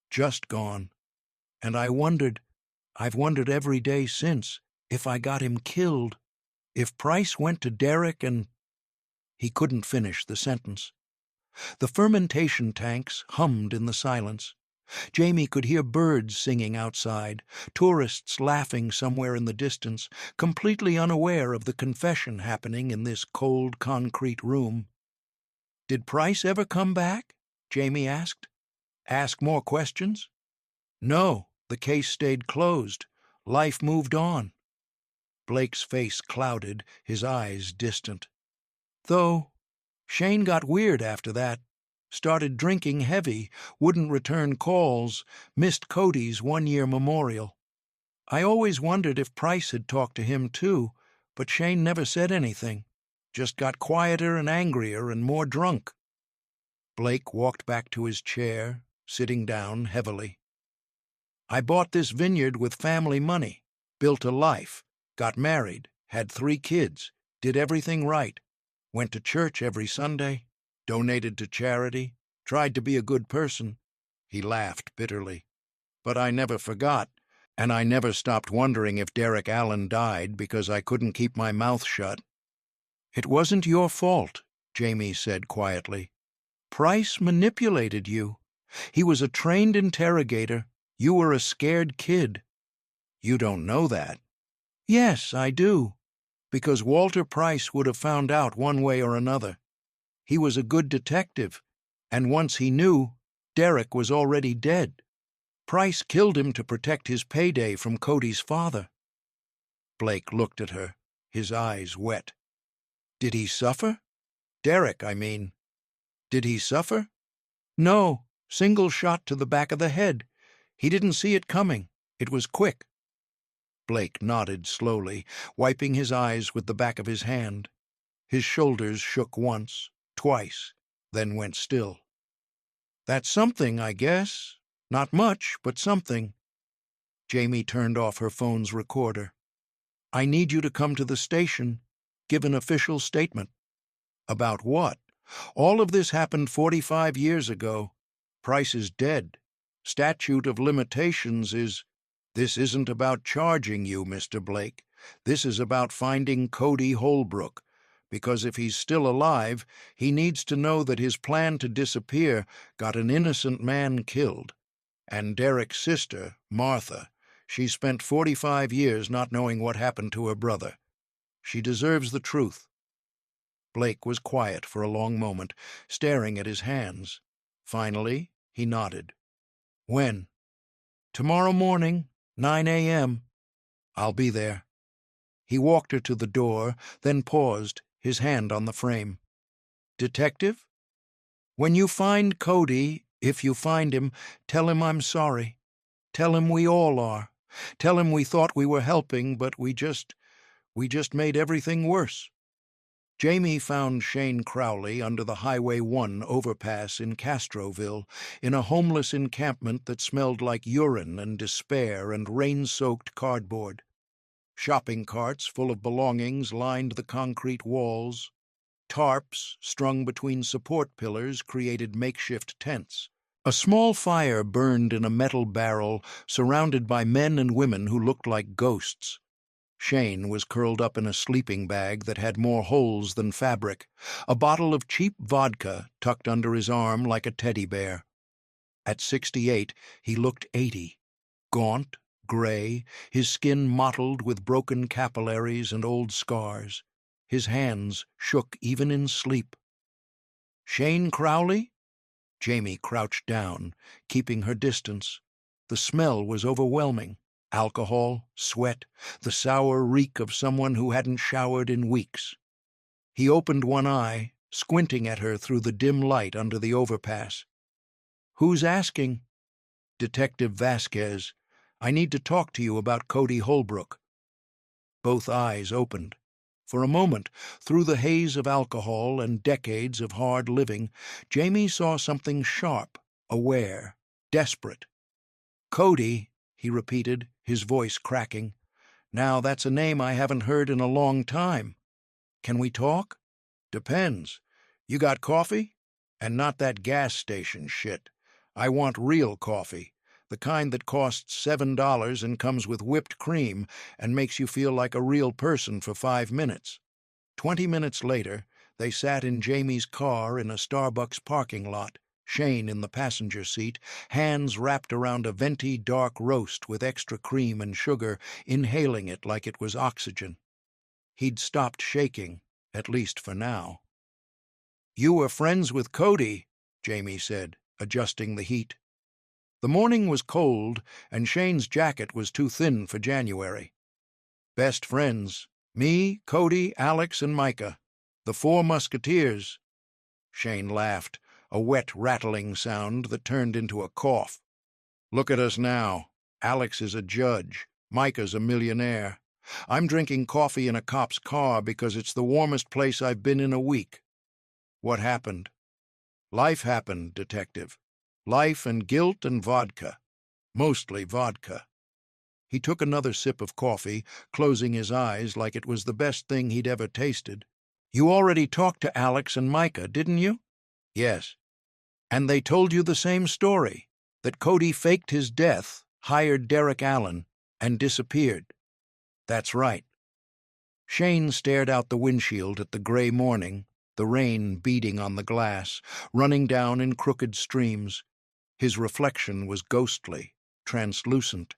just gone, and I've wondered every day since, if I got him killed, if Price went to Derek and... He couldn't finish the sentence. The fermentation tanks hummed in the silence. Jamie could hear birds singing outside, tourists laughing somewhere in the distance, completely unaware of the confession happening in this cold concrete room. Did Price ever come back? Jamie asked. Ask more questions? No, the case stayed closed. Life moved on. Blake's face clouded, his eyes distant. Though, Shane got weird after that. Started drinking heavy, wouldn't return calls, missed Cody's one-year memorial. I always wondered if Price had talked to him too, but Shane never said anything. Just got quieter and angrier and more drunk. Blake walked back to his chair, sitting down heavily. I bought this vineyard with family money, built a life, got married, had 3 kids, did everything right, went to church every Sunday, donated to charity, tried to be a good person. He laughed bitterly. But I never forgot, and I never stopped wondering if Derek Allen died because I couldn't keep my mouth shut. It wasn't your fault, Jamie said quietly. Price manipulated you. He was a trained interrogator. You were a scared kid. You don't know that. Yes, I do. Because Walter Price would have found out one way or another. He was a good detective, and once he knew, Derek was already dead. Price killed him to protect his payday from Cody's father. Blake looked at her, his eyes wet. Did he suffer? Derek, I mean. Did he suffer? No, single shot to the back of the head. He didn't see it coming. It was quick. Blake nodded slowly, wiping his eyes with the back of his hand. His shoulders shook once, twice, then went still. That's something, I guess. Not much, but something. Jamie turned off her phone's recorder. I need you to come to the station, give an official statement. About what? All of this happened 45 years ago. Price is dead. Statute of limitations is... This isn't about charging you, Mr. Blake. This is about finding Cody Holbrook, Because if he's still alive, he needs to know that his plan to disappear got an innocent man killed. And Derek's sister, Martha, she spent 45 years not knowing what happened to her brother. She deserves the truth." Blake was quiet for a long moment, staring at his hands. Finally, he nodded. "When?" "Tomorrow morning, 9 a.m. "I'll be there." He walked her to the door, then paused, his hand on the frame. "Detective? When you find Cody, if you find him, tell him I'm sorry. Tell him we all are. Tell him we thought we were helping, but we just made everything worse." Jamie found Shane Crowley under the Highway 1 overpass in Castroville, in a homeless encampment that smelled like urine and despair and rain-soaked cardboard. Shopping carts full of belongings lined the concrete walls. Tarps, strung between support pillars, created makeshift tents. A small fire burned in a metal barrel, surrounded by men and women who looked like ghosts. Shane was curled up in a sleeping bag that had more holes than fabric, a bottle of cheap vodka tucked under his arm like a teddy bear. At 68, he looked 80, gaunt, gray, his skin mottled with broken capillaries and old scars. His hands shook even in sleep. "Shane Crowley?" Jamie crouched down, keeping her distance. The smell was overwhelming. Alcohol, sweat, the sour reek of someone who hadn't showered in weeks. He opened one eye, squinting at her through the dim light under the overpass. "Who's asking?" "Detective Vasquez. I need to talk to you about Cody Holbrook." Both eyes opened. For a moment, through the haze of alcohol and decades of hard living, Jamie saw something sharp, aware, desperate. "Cody," he repeated, his voice cracking. "Now that's a name I haven't heard in a long time. Can we talk?" "Depends. You got coffee? And not that gas station shit. I want real coffee, the kind that costs $7 and comes with whipped cream and makes you feel like a real person for 5 minutes." 20 minutes later, they sat in Jamie's car in a Starbucks parking lot, Shane in the passenger seat, hands wrapped around a venti dark roast with extra cream and sugar, inhaling it like it was oxygen. He'd stopped shaking, at least for now. "You were friends with Cody," Jamie said, adjusting the heat. The morning was cold, and Shane's jacket was too thin for January. "Best friends. Me, Cody, Alex, and Micah. The 4 Musketeers." Shane laughed, a wet, rattling sound that turned into a cough. "Look at us now. Alex is a judge. Micah's a millionaire. I'm drinking coffee in a cop's car because it's the warmest place I've been in a week." "What happened?" "Life happened, Detective. Life and guilt and vodka. Mostly vodka." He took another sip of coffee, closing his eyes like it was the best thing he'd ever tasted. "You already talked to Alex and Micah, didn't you?" "Yes." "And they told you the same story, that Cody faked his death, hired Derek Allen, and disappeared?" "That's right." Shane stared out the windshield at the gray morning, the rain beading on the glass, running down in crooked streams. His reflection was ghostly, translucent.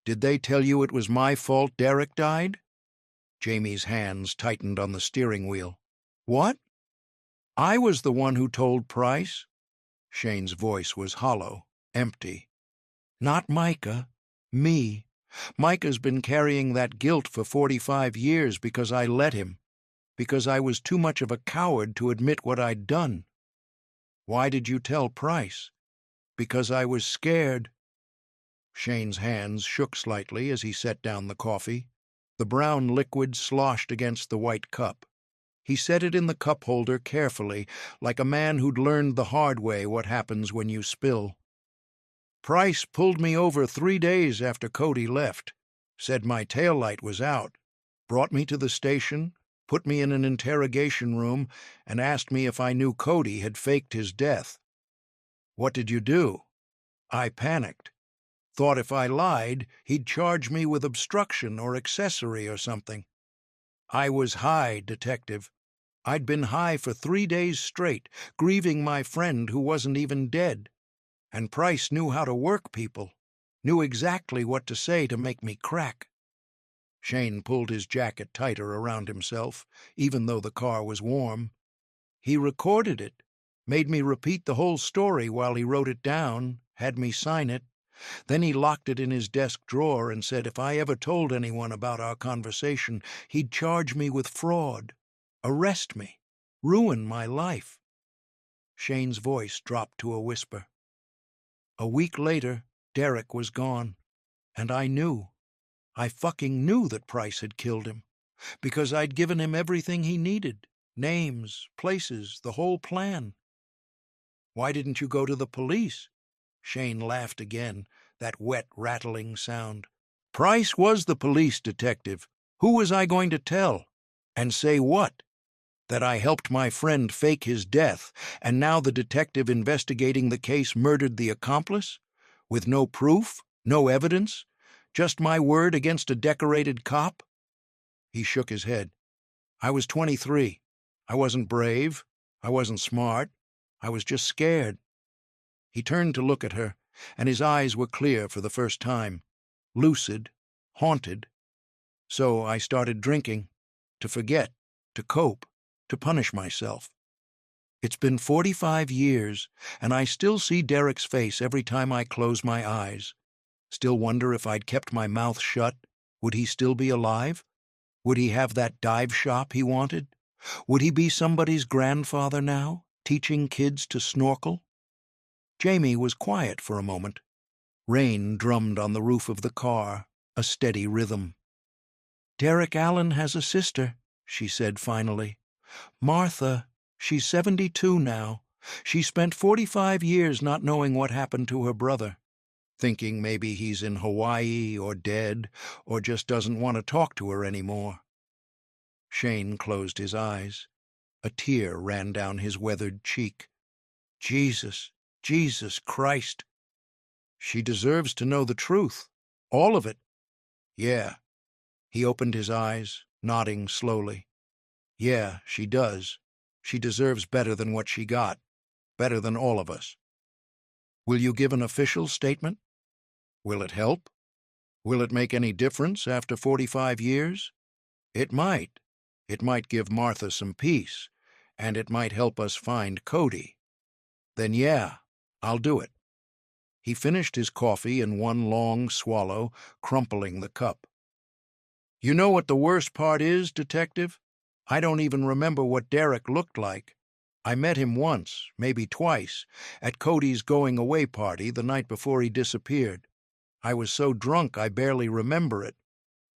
"Did they tell you it was my fault Derek died?" Jamie's hands tightened on the steering wheel. "What?" "I was the one who told Price." Shane's voice was hollow, empty. "Not Micah. Me. Micah's been carrying that guilt for 45 years because I let him, because I was too much of a coward to admit what I'd done." "Why did you tell Price?" "Because I was scared." Shane's hands shook slightly as he set down the coffee. The brown liquid sloshed against the white cup. He set it in the cup holder carefully, like a man who'd learned the hard way what happens when you spill. "Price pulled me over 3 days after Cody left, said my taillight was out, brought me to the station, put me in an interrogation room, and asked me if I knew Cody had faked his death." "What did you do?" "I panicked. Thought if I lied, he'd charge me with obstruction or accessory or something. I was high, Detective. I'd been high for 3 days straight, grieving my friend who wasn't even dead. And Price knew how to work people, knew exactly what to say to make me crack. Shane pulled his jacket tighter around himself, even though the car was warm. He recorded it, made me repeat the whole story while he wrote it down, had me sign it. Then he locked it in his desk drawer and said if I ever told anyone about our conversation, he'd charge me with fraud, arrest me, ruin my life. Shane's voice dropped to a whisper. A week later, Derek was gone, and I knew. I fucking knew that Price had killed him, because I'd given him everything he needed, names, places, the whole plan. Why didn't you go to the police? Shane laughed again, that wet, rattling sound. Price was the police detective. Who was I going to tell? And say what? That I helped my friend fake his death, and now the detective investigating the case murdered the accomplice? With no proof, no evidence, just my word against a decorated cop? He shook his head. I was 23. I wasn't brave. I wasn't smart. I was just scared. He turned to look at her, and his eyes were clear for the first time, lucid, haunted. So I started drinking, to forget, to cope, to punish myself. It's been 45 years, and I still see Derek's face every time I close my eyes. Still wonder if I'd kept my mouth shut, would he still be alive? Would he have that dive shop he wanted? Would he be somebody's grandfather now, teaching kids to snorkel? Jamie was quiet for a moment. Rain drummed on the roof of the car, a steady rhythm. Derek Allen has a sister, she said finally. Martha, she's 72 now. She spent 45 years not knowing what happened to her brother, thinking maybe he's in Hawaii or dead or just doesn't want to talk to her anymore. Shane closed his eyes. A tear ran down his weathered cheek. Jesus, Jesus Christ. She deserves to know the truth. All of it. Yeah. He opened his eyes, nodding slowly. Yeah, she does. She deserves better than what she got. Better than all of us. Will you give an official statement? Will it help? Will it make any difference after 45 years? It might. It might give Martha some peace, and it might help us find Cody. Then yeah, I'll do it. He finished his coffee in one long swallow, crumpling the cup. You know what the worst part is, Detective? I don't even remember what Derek looked like. I met him once, maybe twice, at Cody's going-away party the night before he disappeared. I was so drunk I barely remember it,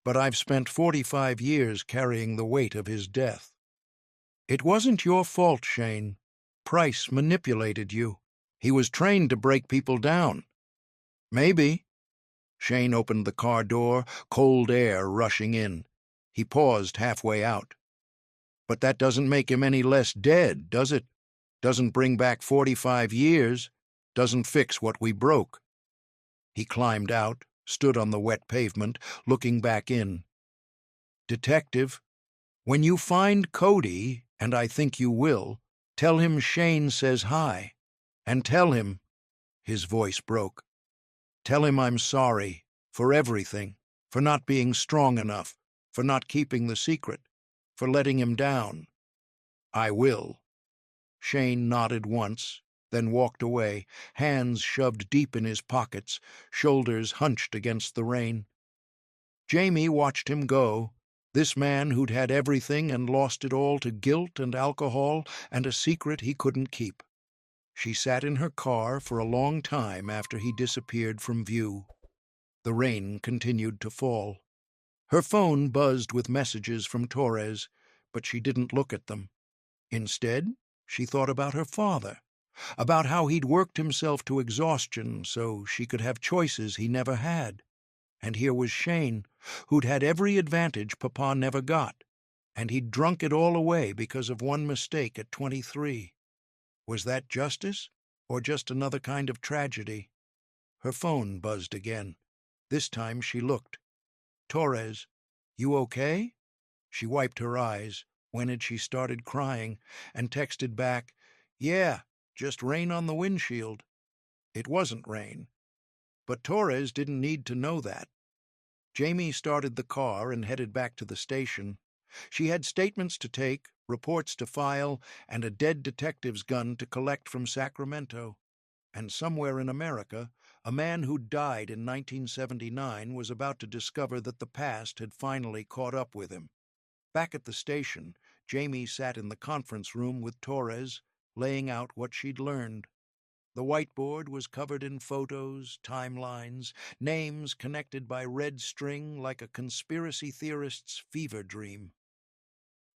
but I've spent 45 years carrying the weight of his death. It wasn't your fault, Shane. Price manipulated you. He was trained to break people down. Maybe. Shane opened the car door, cold air rushing in. He paused halfway out. But that doesn't make him any less dead, does it? Doesn't bring back 45 years. Doesn't fix what we broke. He climbed out, stood on the wet pavement, looking back in. Detective, when you find Cody, and I think you will, tell him Shane says hi. And tell him, his voice broke, tell him I'm sorry for everything, for not being strong enough, for not keeping the secret, for letting him down. I will. Shane nodded once, then walked away, hands shoved deep in his pockets, shoulders hunched against the rain. Jamie watched him go, this man who'd had everything and lost it all to guilt and alcohol and a secret he couldn't keep. She sat in her car for a long time after he disappeared from view. The rain continued to fall. Her phone buzzed with messages from Torres, but she didn't look at them. Instead, she thought about her father, about how he'd worked himself to exhaustion so she could have choices he never had. And here was Shane, who'd had every advantage Papa never got, and he'd drunk it all away because of one mistake at 23. Was that justice, or just another kind of tragedy? Her phone buzzed again. This time she looked. Torres, you okay? She wiped her eyes. when had she started crying and texted back, "Yeah, just rain on the windshield." It wasn't rain, but Torres didn't need to know that. Jamie started the car and headed back to the station. She had statements to take, reports to file, and a dead detective's gun to collect from Sacramento. And somewhere in America, a man who died in 1979 was about to discover that the past had finally caught up with him. Back at the station, Jamie sat in the conference room with Torres, laying out what she'd learned. The whiteboard was covered in photos, timelines, names connected by red string like a conspiracy theorist's fever dream.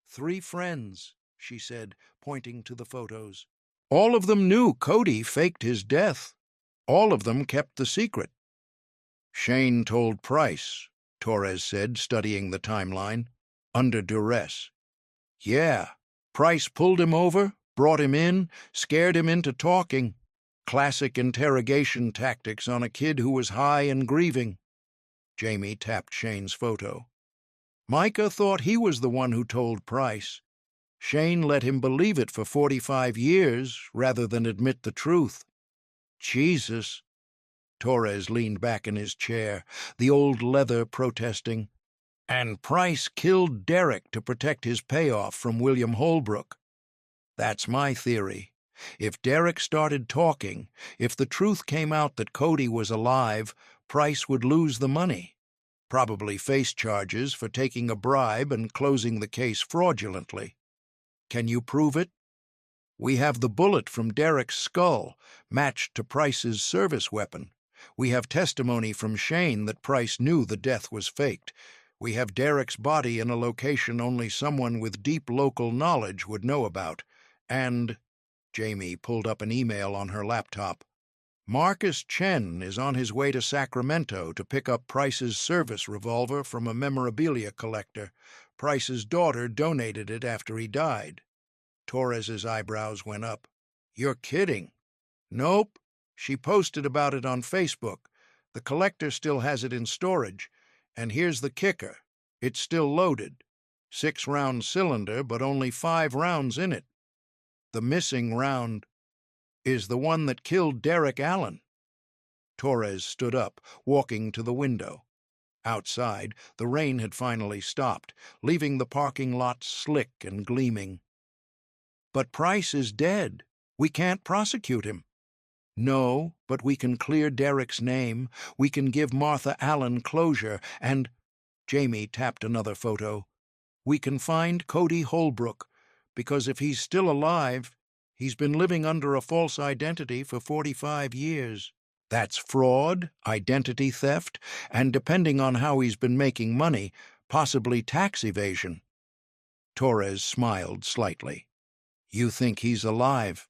3 friends, she said, pointing to the photos. All of them knew Cody faked his death. All of them kept the secret. Shane told Price, Torres said, studying the timeline, under duress. Yeah, Price pulled him over, brought him in, scared him into talking. Classic interrogation tactics on a kid who was high and grieving. Jamie tapped Shane's photo. Micah thought he was the one who told Price. Shane let him believe it for 45 years rather than admit the truth. Jesus. Torres leaned back in his chair, the old leather protesting. And Price killed Derek to protect his payoff from William Holbrook. That's my theory. If Derek started talking, if the truth came out that Cody was alive, Price would lose the money. Probably face charges for taking a bribe and closing the case fraudulently. Can you prove it? We have the bullet from Derek's skull, matched to Price's service weapon. We have testimony from Shane that Price knew the death was faked. We have Derek's body in a location only someone with deep local knowledge would know about. And Jamie pulled up an email on her laptop. Marcus Chen is on his way to Sacramento to pick up Price's service revolver from a memorabilia collector. Price's daughter donated it after he died. Torres's eyebrows went up. You're kidding. Nope. She posted about it on Facebook. The collector still has it in storage. And here's the kicker. It's still loaded. 6-round cylinder, but only 5 rounds in it. The missing round is the one that killed Derek Allen. Torres stood up, walking to the window. Outside, the rain had finally stopped, leaving the parking lot slick and gleaming. But Price is dead. We can't prosecute him. No, but we can clear Derek's name. We can give Martha Allen closure, and Jamie tapped another photo. We can find Cody Holbrook, because if he's still alive, he's been living under a false identity for 45 years. That's fraud, identity theft, and depending on how he's been making money, possibly tax evasion. Torres smiled slightly. You think he's alive?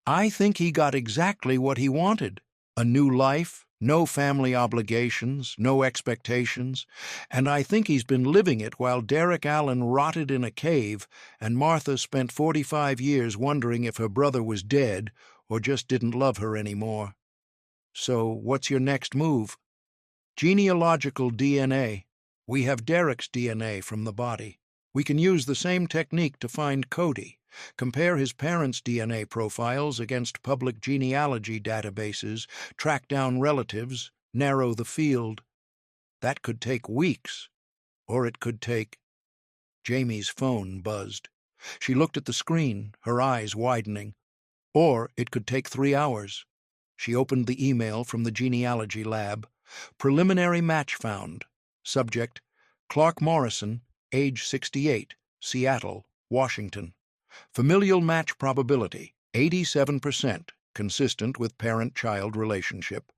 I think he got exactly what he wanted. A new life, no family obligations, no expectations, and I think he's been living it while Derek Allen rotted in a cave and Martha spent 45 years wondering if her brother was dead or just didn't love her anymore. So what's your next move? Genealogical DNA. We have Derek's DNA from the body. We can use the same technique to find Cody. Compare his parents' DNA profiles against public genealogy databases, track down relatives, narrow the field. That could take weeks, or it could take... Jamie's phone buzzed. She looked at the screen, her eyes widening. Or it could take 3 hours. She opened the email from the genealogy lab. Preliminary match found. Subject, Clark Morrison, age 68, Seattle, Washington. Familial match probability, 87%, consistent with parent-child relationship.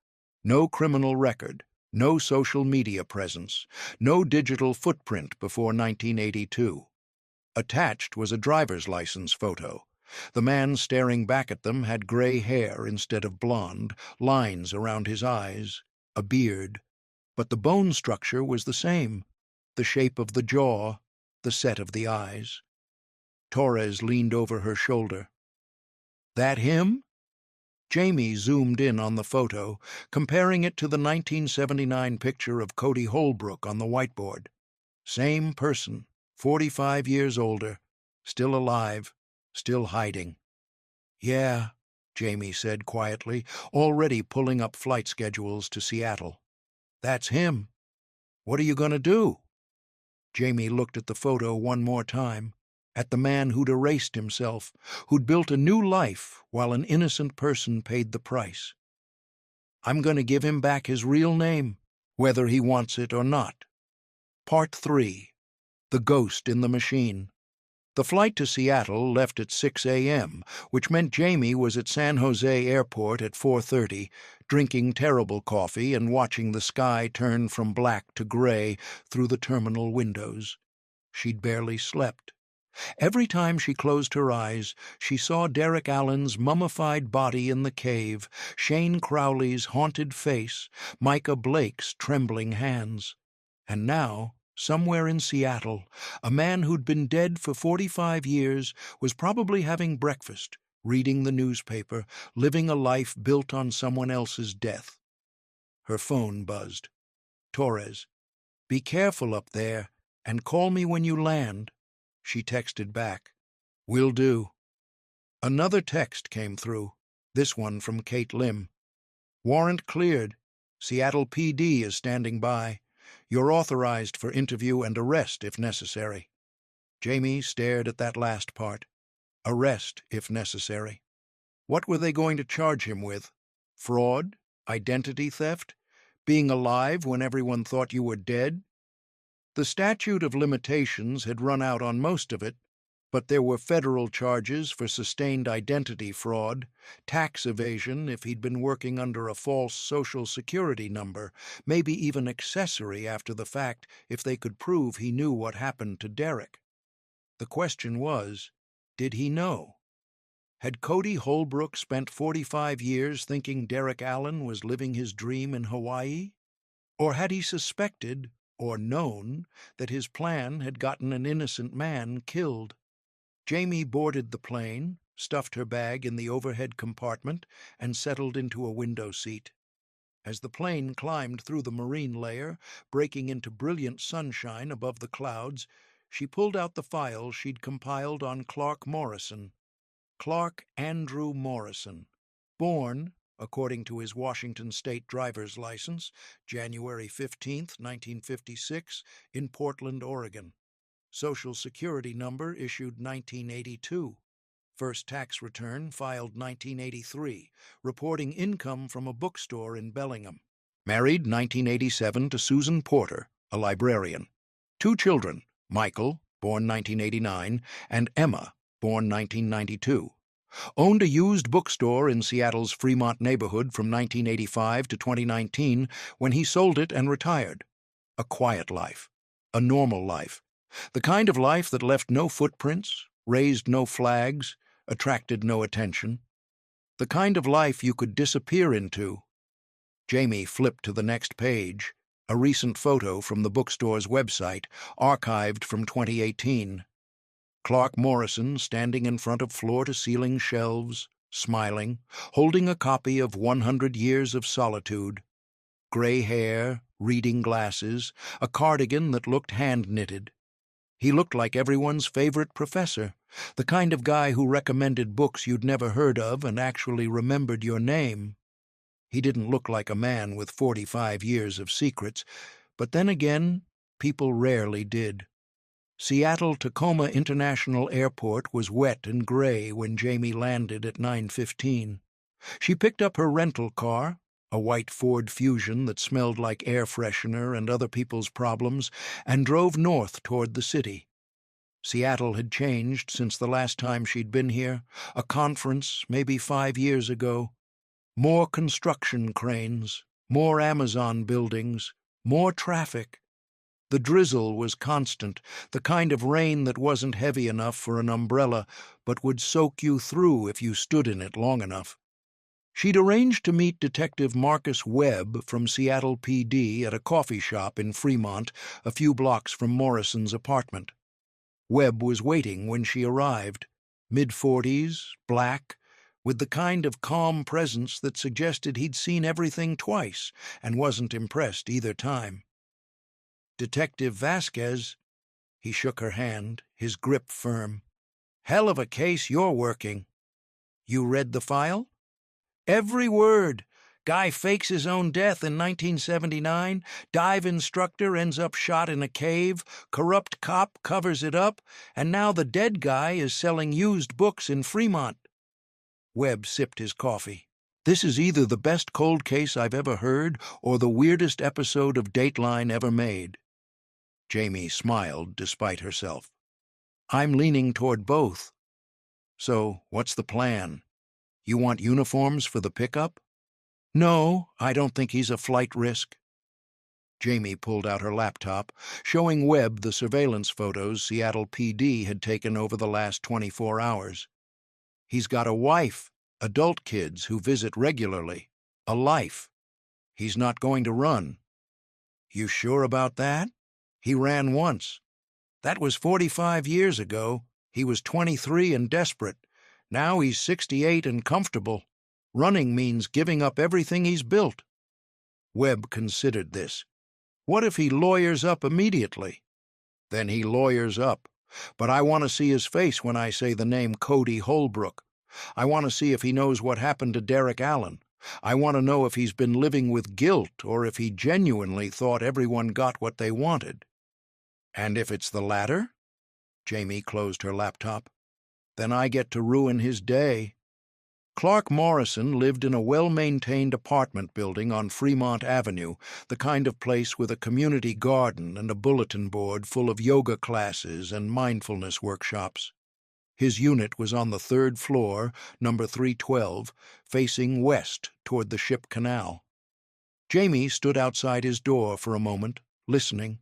No criminal record, no social media presence, no digital footprint before 1982. Attached was a driver's license photo. The man staring back at them had gray hair instead of blonde, lines around his eyes, a beard. But the bone structure was the same, the shape of the jaw, the set of the eyes. Torres leaned over her shoulder. That him? Jamie zoomed in on the photo, comparing it to the 1979 picture of Cody Holbrook on the whiteboard. Same person, 45 years older, Still alive, still hiding. Yeah, Jamie said quietly, already pulling up flight schedules to Seattle. That's him. What are you going to do? Jamie looked at the photo one more time, at the man who'd erased himself, who'd built a new life while an innocent person paid the price. I'm going to give him back his real name, whether he wants it or not. Part 3. The Ghost in the Machine. The flight to Seattle left at 6 a.m., which meant Jamie was at San Jose Airport at 4:30, drinking terrible coffee and watching the sky turn from black to gray through the terminal windows. She'd barely slept. Every time she closed her eyes, she saw Derek Allen's mummified body in the cave, Shane Crowley's haunted face, Micah Blake's trembling hands. And now, somewhere in Seattle, a man who'd been dead for 45 years was probably having breakfast, reading the newspaper, living a life built on someone else's death. Her phone buzzed. Torres. Be careful up there, and call me when you land. She texted back. Will do. Another text came through, this one from Kate Lim. Warrant cleared. Seattle PD is standing by. You're authorized for interview and arrest if necessary. Jamie stared at that last part. Arrest if necessary. What were they going to charge him with? Fraud? Identity theft? Being alive when everyone thought you were dead? The statute of limitations had run out on most of it, but there were federal charges for sustained identity fraud, tax evasion if he'd been working under a false Social Security number, maybe even accessory after the fact if they could prove he knew what happened to Derek. The question was, did he know? Had Cody Holbrook spent 45 years thinking Derek Allen was living his dream in Hawaii? Or had he suspected, or known, that his plan had gotten an innocent man killed? Jamie boarded the plane, stuffed her bag in the overhead compartment, and settled into a window seat. As the plane climbed through the marine layer, breaking into brilliant sunshine above the clouds, she pulled out the file she'd compiled on Clark Morrison. Clark Andrew Morrison, born, according to his Washington State driver's license, January 15, 1956, in Portland, Oregon. Social Security number issued 1982. First tax return filed 1983, reporting income from a bookstore in Bellingham. Married 1987 to Susan Porter, a librarian. 2 children, Michael, born 1989, and Emma, born 1992. Owned a used bookstore in Seattle's Fremont neighborhood from 1985 to 2019, when he sold it and retired. A quiet life. A normal life. The kind of life that left no footprints, raised no flags, attracted no attention. The kind of life you could disappear into. Jamie flipped to the next page, a recent photo from the bookstore's website, archived from 2018. Clark Morrison standing in front of floor-to-ceiling shelves, smiling, holding a copy of 100 Years of Solitude. Gray hair, reading glasses, a cardigan that looked hand-knitted. He looked like everyone's favorite professor, the kind of guy who recommended books you'd never heard of and actually remembered your name. He didn't look like a man with 45 years of secrets, but then again, people rarely did. Seattle-Tacoma International Airport was wet and gray when Jamie landed at 9:15. She picked up her rental car, a white Ford Fusion that smelled like air freshener and other people's problems, and drove north toward the city. Seattle had changed since the last time she'd been here, a conference maybe 5 years ago. More construction cranes, more Amazon buildings, more traffic. The drizzle was constant, the kind of rain that wasn't heavy enough for an umbrella, but would soak you through if you stood in it long enough. She'd arranged to meet Detective Marcus Webb from Seattle PD at a coffee shop in Fremont, a few blocks from Morrison's apartment. Webb was waiting when she arrived, mid-40s, black, with the kind of calm presence that suggested he'd seen everything twice and wasn't impressed either time. Detective Vasquez, he shook her hand, his grip firm. Hell of a case you're working. You read the file? Every word. Guy fakes his own death in 1979, dive instructor ends up shot in a cave, corrupt cop covers it up, and now the dead guy is selling used books in Fremont. Webb sipped his coffee. This is either the best cold case I've ever heard or the weirdest episode of Dateline ever made. Jamie smiled despite herself. I'm leaning toward both. So, what's the plan? You want uniforms for the pickup? No, I don't think he's a flight risk. Jamie pulled out her laptop, showing Webb the surveillance photos Seattle PD had taken over the last 24 hours. He's got a wife, adult kids who visit regularly, a life. He's not going to run. You sure about that? He ran once. That was 45 years ago. He was 23 and desperate. Now he's 68 and comfortable. Running means giving up everything he's built. Webb considered this. What if he lawyers up immediately? Then he lawyers up. But I want to see his face when I say the name Cody Holbrook. I want to see if he knows what happened to Derek Allen. I want to know if he's been living with guilt or if he genuinely thought everyone got what they wanted. And if it's the latter? Jamie closed her laptop. Then I get to ruin his day. Clark Morrison lived in a well-maintained apartment building on Fremont Avenue, the kind of place with a community garden and a bulletin board full of yoga classes and mindfulness workshops. His unit was on the 3rd floor, number 312, facing west toward the Ship Canal. Jamie stood outside his door for a moment, listening.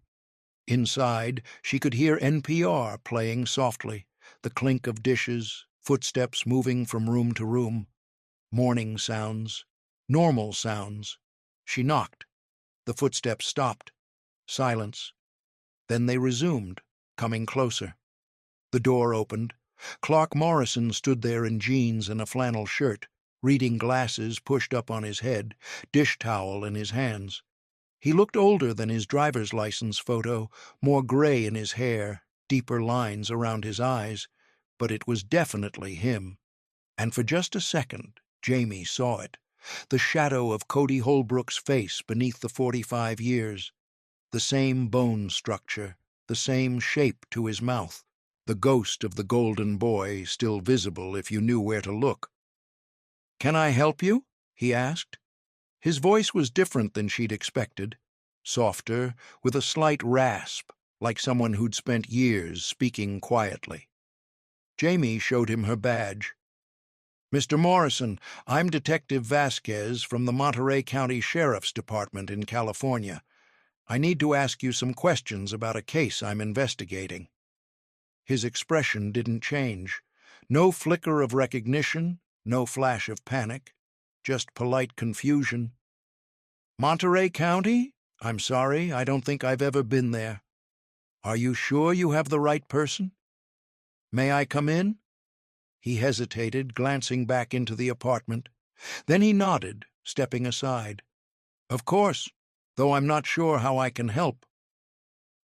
Inside, she could hear NPR playing softly, the clink of dishes, footsteps moving from room to room. Morning sounds, normal sounds. She knocked. The footsteps stopped. Silence. Then they resumed, coming closer. The door opened. Clark Morrison stood there in jeans and a flannel shirt, reading glasses pushed up on his head, dish towel in his hands. He looked older than his driver's license photo, more gray in his hair, deeper lines around his eyes, but it was definitely him. And for just a second, Jamie saw it, the shadow of Cody Holbrook's face beneath the 45 years, the same bone structure, the same shape to his mouth, the ghost of the golden boy still visible if you knew where to look. "Can I help you?" he asked. His voice was different than she'd expected, softer, with a slight rasp, like someone who'd spent years speaking quietly. Jamie showed him her badge. "Mr. Morrison, I'm Detective Vasquez from the Monterey County Sheriff's Department in California. I need to ask you some questions about a case I'm investigating." His expression didn't change. No flicker of recognition, no flash of panic, just polite confusion. "Monterey County? I'm sorry, I don't think I've ever been there. Are you sure you have the right person? May I come in?" He hesitated, glancing back into the apartment. Then he nodded, stepping aside. "Of course, though I'm not sure how I can help."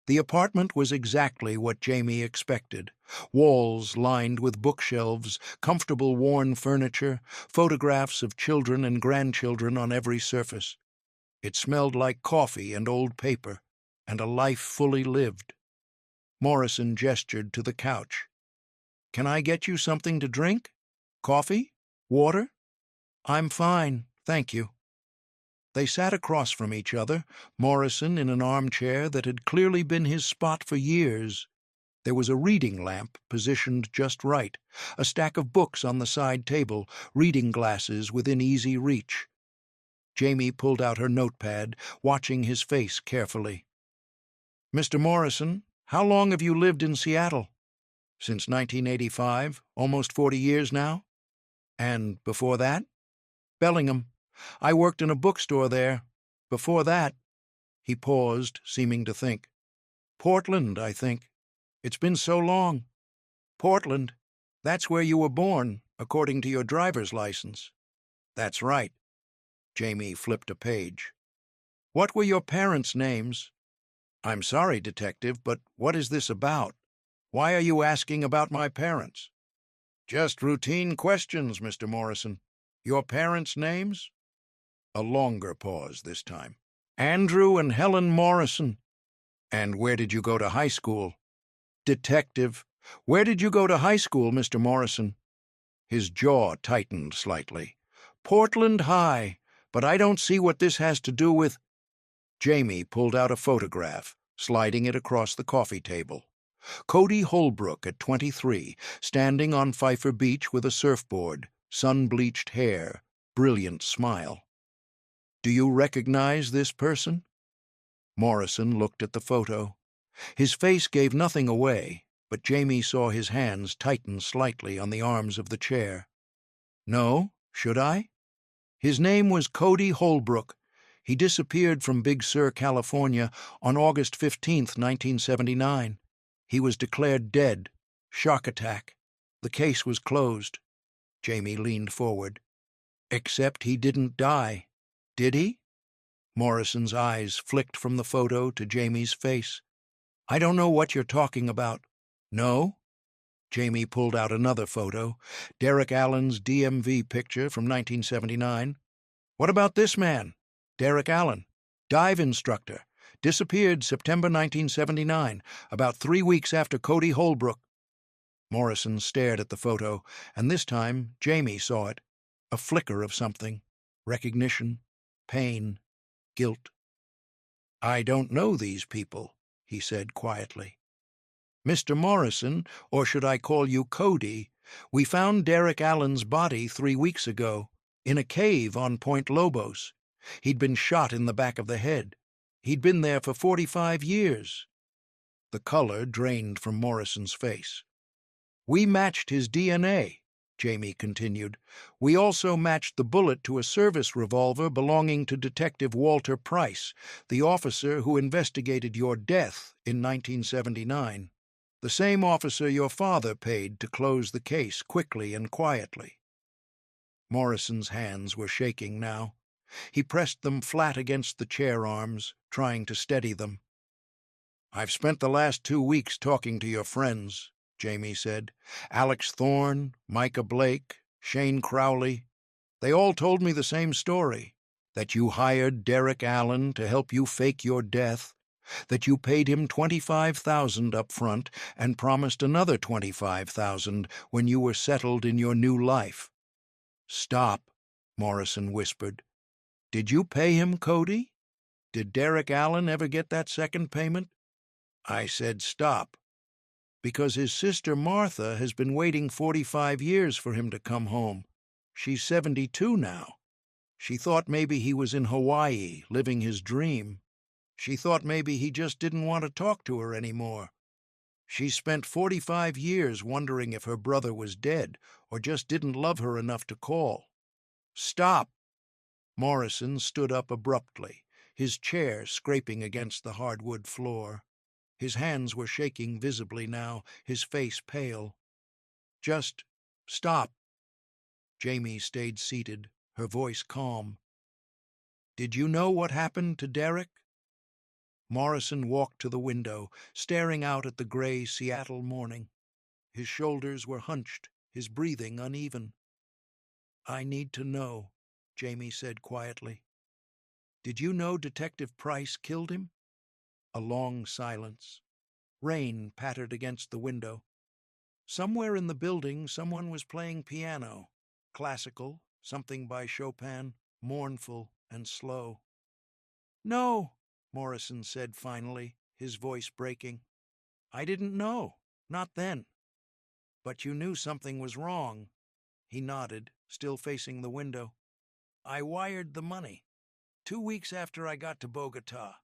The apartment was exactly what Jamie expected. Walls lined with bookshelves, comfortable worn furniture, photographs of children and grandchildren on every surface. It smelled like coffee and old paper, and a life fully lived. Morrison gestured to the couch. "Can I get you something to drink? Coffee? Water?" "I'm fine, thank you." They sat across from each other, Morrison in an armchair that had clearly been his spot for years. There was a reading lamp positioned just right, a stack of books on the side table, reading glasses within easy reach. Jamie pulled out her notepad, watching his face carefully. "Mr. Morrison, how long have you lived in Seattle?" "Since 1985, almost 40 years now." "And before that?" "Bellingham. I worked in a bookstore there. Before that—" He paused, seeming to think. "Portland, I think. It's been so long." "Portland. That's where you were born, according to your driver's license." "That's right." Jamie flipped a page. "What were your parents' names?" "I'm sorry, Detective, but what is this about? Why are you asking about my parents?" Just routine questions, Mr. Morrison. Your parents' names? A longer pause this time. Andrew and Helen Morrison. And where did you go to high school? Detective. Where did you go to high school, Mr. Morrison? His jaw tightened slightly. Portland High, but I don't see what this has to do with... Jamie pulled out a photograph, sliding it across the coffee table. Cody Holbrook at 23, standing on Pfeiffer Beach with a surfboard, sun-bleached hair, brilliant smile. Do you recognize this person? Morrison looked at the photo. His face gave nothing away, but Jamie saw his hands tighten slightly on the arms of the chair. No, should I? His name was Cody Holbrook. He disappeared from Big Sur, California, on August 15th, 1979. He was declared dead. Shock attack. The case was closed. Jamie leaned forward. Except he didn't die. Did he? Morrison's eyes flicked from the photo to Jamie's face. I don't know what you're talking about. No? Jamie pulled out another photo, Derek Allen's DMV picture from 1979. What about this man? Derek Allen, dive instructor, disappeared September 1979, about 3 weeks after Cody Holbrook. Morrison stared at the photo, and this time Jamie saw it. A flicker of something. Recognition, pain, guilt. I don't know these people, he said quietly. Mr. Morrison, or should I call you Cody, we found Derek Allen's body 3 weeks ago, in a cave on Point Lobos. He'd been shot in the back of the head. He'd been there for 45 years. The color drained from Morrison's face. We matched his DNA, Jamie continued. We also matched the bullet to a service revolver belonging to Detective Walter Price, the officer who investigated your death in 1979. The same officer your father paid to close the case quickly and quietly. Morrison's hands were shaking now. He pressed them flat against the chair arms, trying to steady them. I've spent the last 2 weeks talking to your friends, Jamie said. Alex Thorne, Micah Blake, Shane Crowley. They all told me the same story, that you hired Derek Allen to help you fake your death, that you paid him $25,000 up front and promised another $25,000 when you were settled in your new life. Stop, Morrison whispered. Did you pay him, Cody? Did Derek Allen ever get that second payment? I said stop, because his sister Martha has been waiting 45 years for him to come home. She's 72 now. She thought maybe he was in Hawaii, living his dream. She thought maybe he just didn't want to talk to her anymore. She spent 45 years wondering if her brother was dead or just didn't love her enough to call. Stop! Morrison stood up abruptly, his chair scraping against the hardwood floor. His hands were shaking visibly now, his face pale. Just stop. Jamie stayed seated, her voice calm. Did you know what happened to Derek? Morrison walked to the window, staring out at the gray Seattle morning. His shoulders were hunched, his breathing uneven. I need to know, Jamie said quietly. Did you know Detective Price killed him? A long silence. Rain pattered against the window. Somewhere in the building, someone was playing piano. Classical, something by Chopin, mournful and slow. No, Morrison said finally, his voice breaking. I didn't know, not then. But you knew something was wrong. He nodded, still facing the window. I wired the money. 2 weeks after I got to Bogota.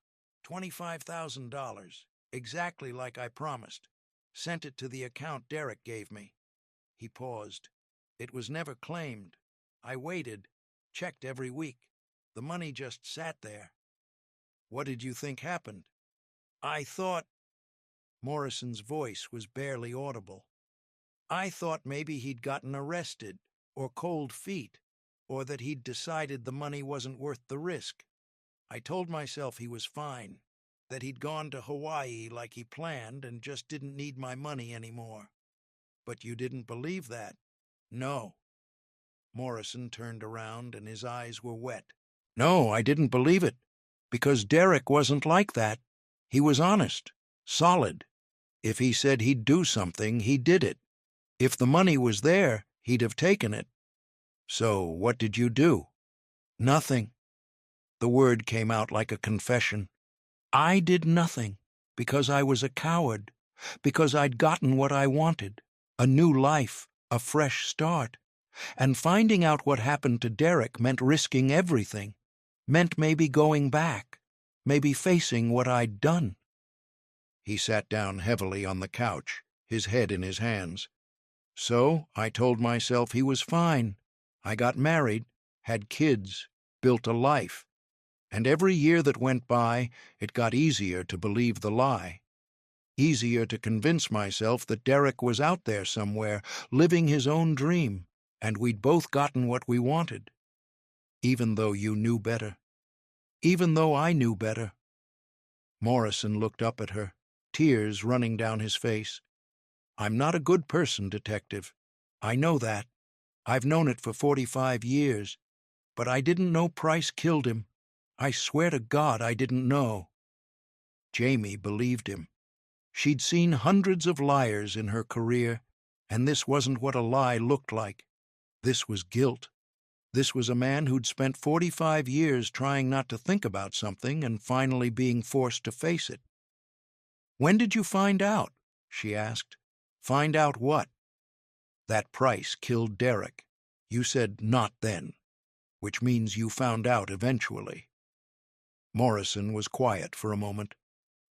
$25,000, exactly like I promised. Sent it to the account Derek gave me. He paused. It was never claimed. I waited, checked every week. The money just sat there. What did you think happened? I thought... Morrison's voice was barely audible. I thought maybe he'd gotten arrested, or cold feet, or that he'd decided the money wasn't worth the risk. I told myself he was fine, that he'd gone to Hawaii like he planned and just didn't need my money anymore. But you didn't believe that, No. Morrison turned around and his eyes were wet. No, I didn't believe it. Because Derek wasn't like that. He was honest, solid. If he said he'd do something, he did it. If the money was there, he'd have taken it. So what did you do? Nothing. The word came out like a confession. I did nothing because I was a coward, because I'd gotten what I wanted, a new life, a fresh start. And finding out what happened to Derek meant risking everything, meant maybe going back, maybe facing what I'd done. He sat down heavily on the couch, his head in his hands. So I told myself he was fine. I got married, had kids, built a life. And every year that went by, it got easier to believe the lie. Easier to convince myself that Derek was out there somewhere, living his own dream, and we'd both gotten what we wanted. Even though you knew better. Even though I knew better. Morrison looked up at her, tears running down his face. I'm not a good person, Detective. I know that. I've known it for 45 years. But I didn't know Price killed him. I swear to God I didn't know. Jamie believed him. She'd seen hundreds of liars in her career, and this wasn't what a lie looked like. This was guilt. This was a man who'd spent 45 years trying not to think about something and finally being forced to face it. When did you find out? She asked. Find out what? That Price killed Derek. You said not then, which means you found out eventually. Morrison was quiet for a moment.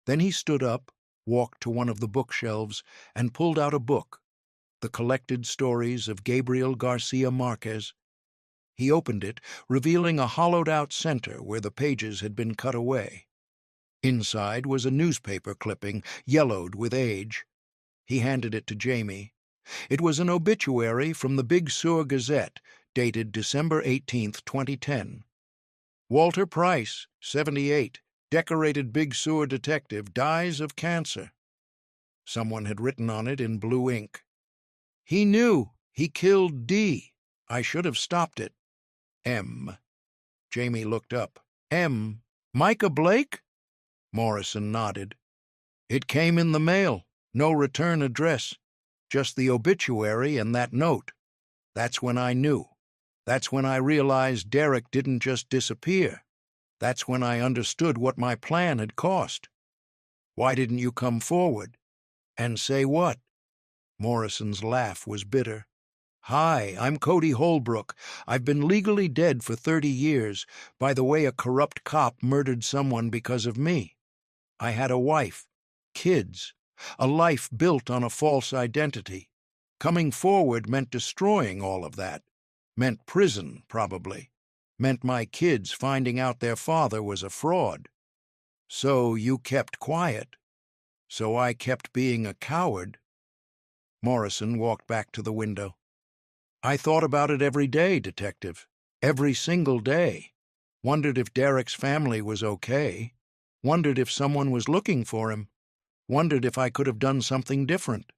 Then he stood up, walked to one of the bookshelves, and pulled out a book, the collected stories of Gabriel Garcia Marquez. He opened it, revealing a hollowed-out center where the pages had been cut away. Inside was a newspaper clipping, yellowed with age. He handed it to Jamie. It was an obituary from the Big Sur Gazette, dated December 18th, 2010. Walter Price, 78, decorated Big Sur detective, dies of cancer. Someone had written on it in blue ink. He knew. He killed D. I should have stopped it. M. Jamie looked up. M. Micah Blake? Morrison nodded. It came in the mail. No return address. Just the obituary and that note. That's when I knew. That's when I realized Derek didn't just disappear. That's when I understood what my plan had cost. Why didn't you come forward? And say what? Morrison's laugh was bitter. Hi, I'm Cody Holbrook. I've been legally dead for 30 years. By the way, a corrupt cop murdered someone because of me. I had a wife, kids, a life built on a false identity. Coming forward meant destroying all of that. Meant prison, probably. Meant my kids finding out their father was a fraud. So you kept quiet. So I kept being a coward. Morrison walked back to the window. I thought about it every day, Detective. Every single day. Wondered if Derek's family was okay. Wondered if someone was looking for him. Wondered if I could have done something different.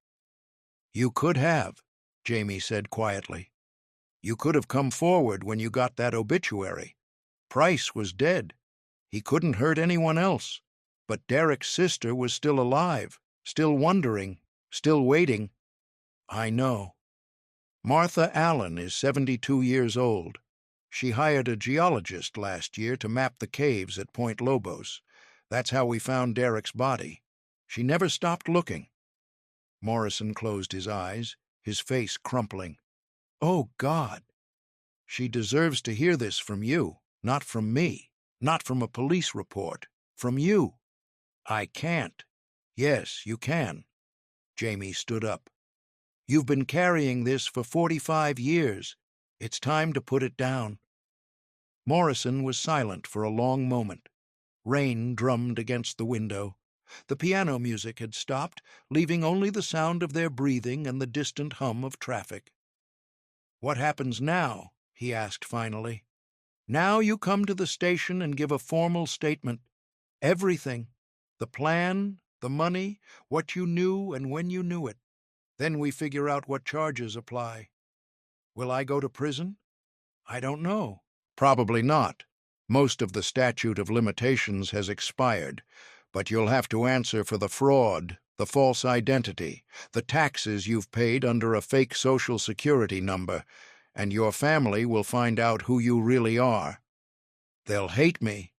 You could have, Jamie said quietly. You could have come forward when you got that obituary. Price was dead. He couldn't hurt anyone else. But Derek's sister was still alive, still wondering, still waiting. I know. Martha Allen is 72 years old. She hired a geologist last year to map the caves at Point Lobos. That's how we found Derek's body. She never stopped looking. Morrison closed his eyes, his face crumpling. Oh, God! She deserves to hear this from you, not from me, not from a police report, from you. I can't. Yes, you can. Jamie stood up. You've been carrying this for 45 years. It's time to put it down. Morrison was silent for a long moment. Rain drummed against the window. The piano music had stopped, leaving only the sound of their breathing and the distant hum of traffic. What happens now? He asked finally. Now you come to the station and give a formal statement. Everything. The plan, the money, what you knew and when you knew it. Then we figure out what charges apply. Will I go to prison? I don't know. Probably not. Most of the statute of limitations has expired, but you'll have to answer for the fraud, the false identity, the taxes you've paid under a fake Social Security number, and your family will find out who you really are. They'll hate me.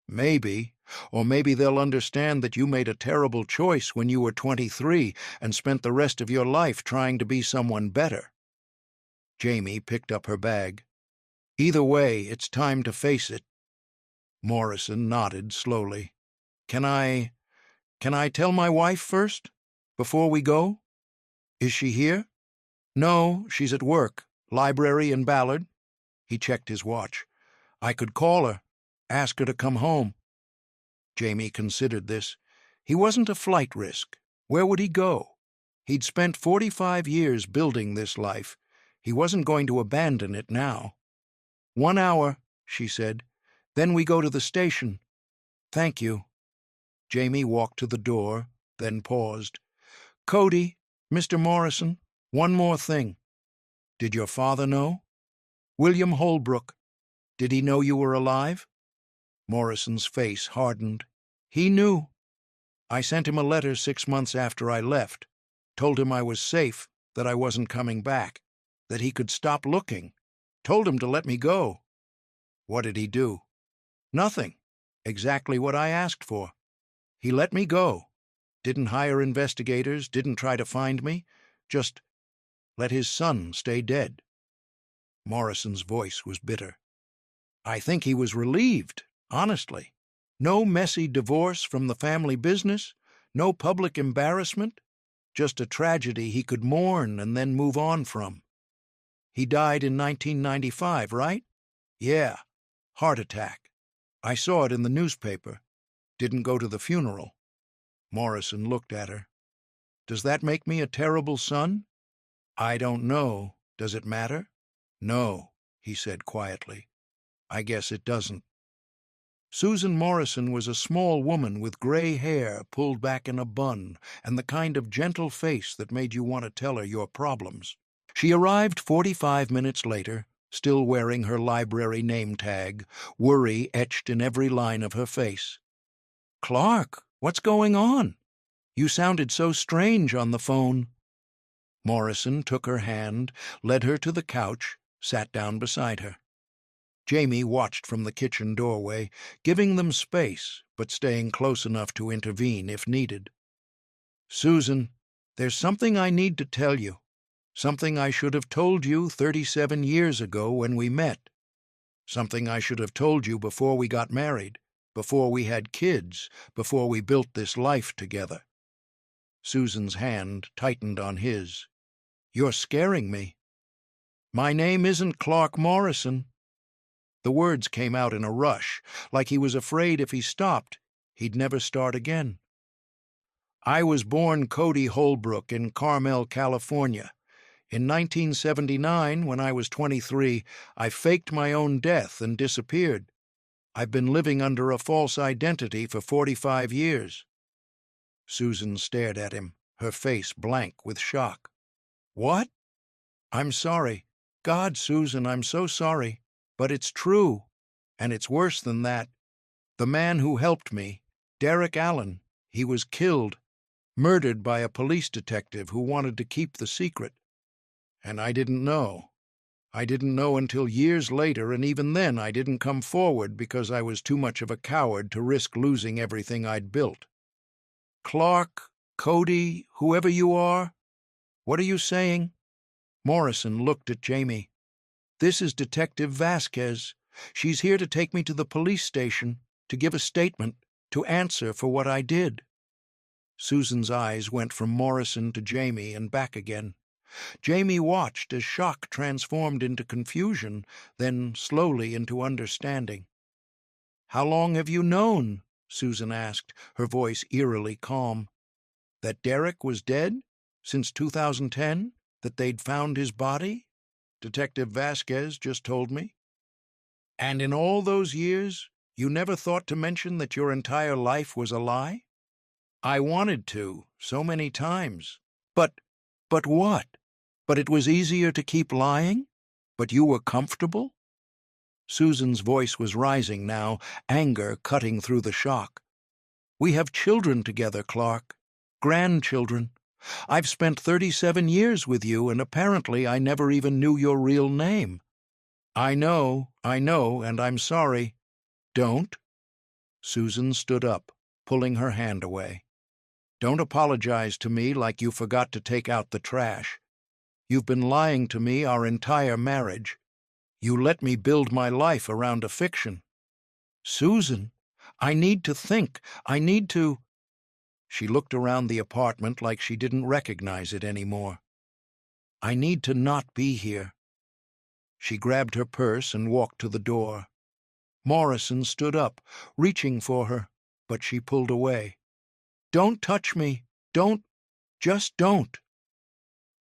Maybe. Or maybe they'll understand that you made a terrible choice when you were 23 and spent the rest of your life trying to be someone better. Jamie picked up her bag. Either way, it's time to face it. Morrison nodded slowly. Can I tell my wife first? Before we go? Is she here? No, she's at work. Library in Ballard. He checked his watch. I could call her. Ask her to come home. Jamie considered this. He wasn't a flight risk. Where would he go? He'd spent 45 years building this life. He wasn't going to abandon it now. 1 hour, she said. Then we go to the station. Thank you. Jamie walked to the door, then paused. Cody, Mr. Morrison, one more thing. Did your father know? William Holbrook. Did he know you were alive? Morrison's face hardened. He knew. I sent him a letter 6 months after I left. Told him I was safe, that I wasn't coming back, that he could stop looking. Told him to let me go. What did he do? Nothing. Exactly what I asked for. He let me go. Didn't hire investigators, didn't try to find me. Just let his son stay dead. Morrison's voice was bitter. I think he was relieved, honestly. No messy divorce from the family business, no public embarrassment, just a tragedy he could mourn and then move on from. He died in 1995, right? Yeah, heart attack. I saw it in the newspaper. Didn't go to the funeral. Morrison looked at her. Does that make me a terrible son? I don't know. Does it matter? No, he said quietly. I guess it doesn't. Susan Morrison was a small woman with gray hair pulled back in a bun and the kind of gentle face that made you want to tell her your problems. She arrived 45 minutes later, still wearing her library name tag, worry etched in every line of her face. Clark, what's going on? You sounded so strange on the phone. Morrison took her hand, led her to the couch, sat down beside her. Jamie watched from the kitchen doorway, giving them space, but staying close enough to intervene if needed. Susan, there's something I need to tell you. Something I should have told you 37 years ago when we met. Something I should have told you before we got married, before we had kids, before we built this life together. Susan's hand tightened on his. You're scaring me. My name isn't Clark Morrison. The words came out in a rush, like he was afraid if he stopped, he'd never start again. I was born Cody Holbrook in Carmel, California. In 1979, when I was 23, I faked my own death and disappeared. I've been living under a false identity for 45 years. Susan stared at him, her face blank with shock. What? I'm sorry. God, Susan, I'm so sorry. But it's true, and it's worse than that. The man who helped me, Derek Allen, he was killed, murdered by a police detective who wanted to keep the secret. And I didn't know. I didn't know until years later, and even then I didn't come forward because I was too much of a coward to risk losing everything I'd built. Clark, Cody, whoever you are, what are you saying? Morrison looked at Jamie. This is Detective Vasquez. She's here to take me to the police station, to give a statement, to answer for what I did. Susan's eyes went from Morrison to Jamie and back again. Jamie watched as shock transformed into confusion, then slowly into understanding. How long have you known? Susan asked, her voice eerily calm. That Derek was dead? Since 2010? That they'd found his body? Detective Vasquez just told me. And in all those years, you never thought to mention that your entire life was a lie? I wanted to, so many times. But what? But it was easier to keep lying? But you were comfortable? Susan's voice was rising now, anger cutting through the shock. We have children together, Clark. Grandchildren. I've spent 37 years with you, and apparently I never even knew your real name. I know, and I'm sorry. Don't. Susan stood up, pulling her hand away. Don't apologize to me like you forgot to take out the trash. You've been lying to me our entire marriage. You let me build my life around a fiction. Susan, I need to think. I need to... She looked around the apartment like she didn't recognize it anymore. I need to not be here. She grabbed her purse and walked to the door. Morrison stood up, reaching for her, but she pulled away. Don't touch me. Don't. Just don't.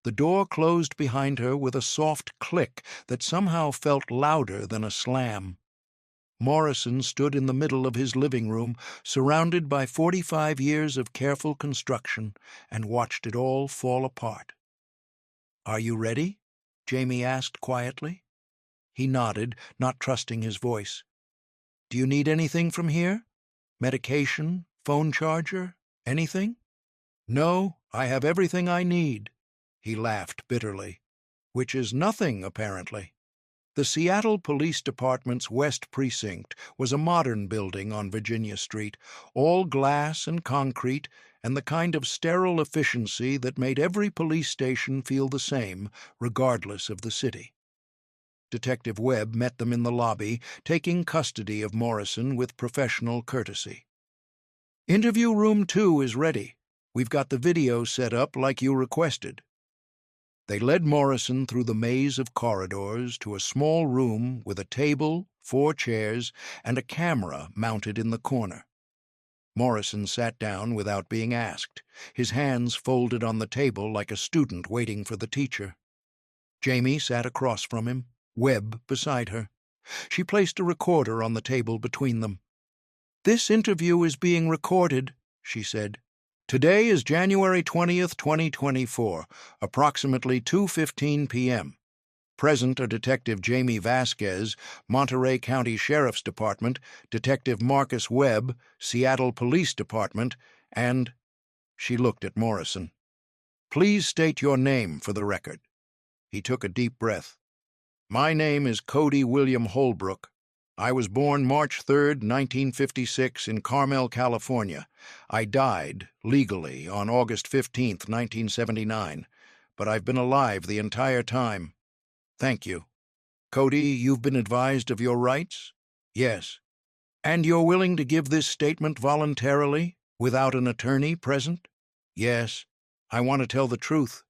The door closed behind her with a soft click that somehow felt louder than a slam. Morrison stood in the middle of his living room, surrounded by 45 years of careful construction, and watched it all fall apart. Are you ready? Jamie asked quietly. He nodded, not trusting his voice. Do you need anything from here? Medication? Phone charger? Anything? No, I have everything I need. He laughed bitterly. Which is nothing, apparently. The Seattle Police Department's West Precinct was a modern building on Virginia Street, all glass and concrete, and the kind of sterile efficiency that made every police station feel the same, regardless of the city. Detective Webb met them in the lobby, taking custody of Morrison with professional courtesy. Interview room 2 is ready. We've got the video set up like you requested. They led Morrison through the maze of corridors to a small room with a table, 4 chairs, and a camera mounted in the corner. Morrison sat down without being asked, his hands folded on the table like a student waiting for the teacher. Jamie sat across from him, Webb beside her. She placed a recorder on the table between them. This interview is being recorded, she said. Today is January 20th, 2024, approximately 2:15 p.m. Present are Detective Jamie Vasquez, Monterey County Sheriff's Department, Detective Marcus Webb, Seattle Police Department, and... She looked at Morrison. Please state your name for the record. He took a deep breath. My name is Cody William Holbrook. I was born March 3, 1956, in Carmel, California. I died, legally, on August 15, 1979, but I've been alive the entire time. Thank you. Cody, you've been advised of your rights? Yes. And you're willing to give this statement voluntarily, without an attorney present? Yes. I want to tell the truth.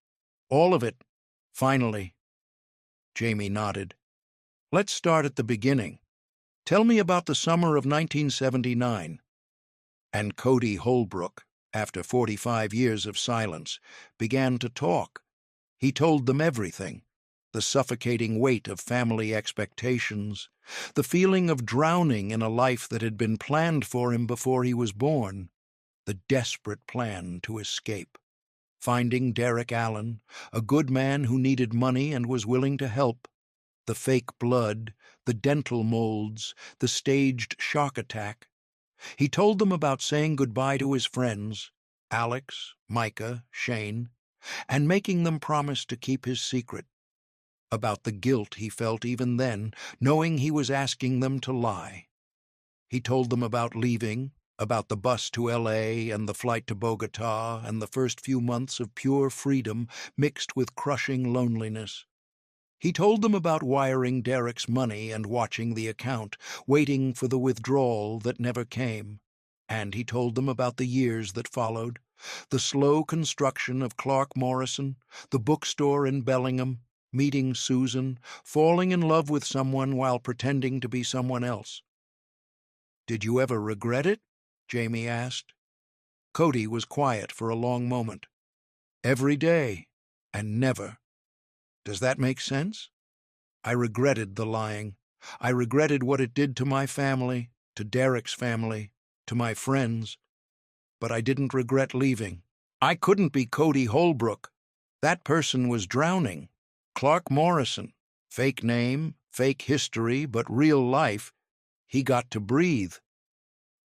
All of it. Finally. Jamie nodded. Let's start at the beginning. Tell me about the summer of 1979. And Cody Holbrook, after 45 years of silence, began to talk. He told them everything. The suffocating weight of family expectations, the feeling of drowning in a life that had been planned for him before he was born, the desperate plan to escape. Finding Derek Allen, a good man who needed money and was willing to help, the fake blood, the dental molds, the staged shock attack. He told them about saying goodbye to his friends, Alex, Micah, Shane, and making them promise to keep his secret. About the guilt he felt even then, knowing he was asking them to lie. He told them about leaving, about the bus to L.A. and the flight to Bogota and the first few months of pure freedom mixed with crushing loneliness. He told them about wiring Derek's money and watching the account, waiting for the withdrawal that never came. And he told them about the years that followed, the slow construction of Clark Morrison, the bookstore in Bellingham, meeting Susan, falling in love with someone while pretending to be someone else. Did you ever regret it? Jamie asked. Cody was quiet for a long moment. Every day, and never. Does that make sense? I regretted the lying. I regretted what it did to my family, to Derek's family, to my friends. But I didn't regret leaving. I couldn't be Cody Holbrook. That person was drowning. Clark Morrison. Fake name, fake history, but real life. He got to breathe.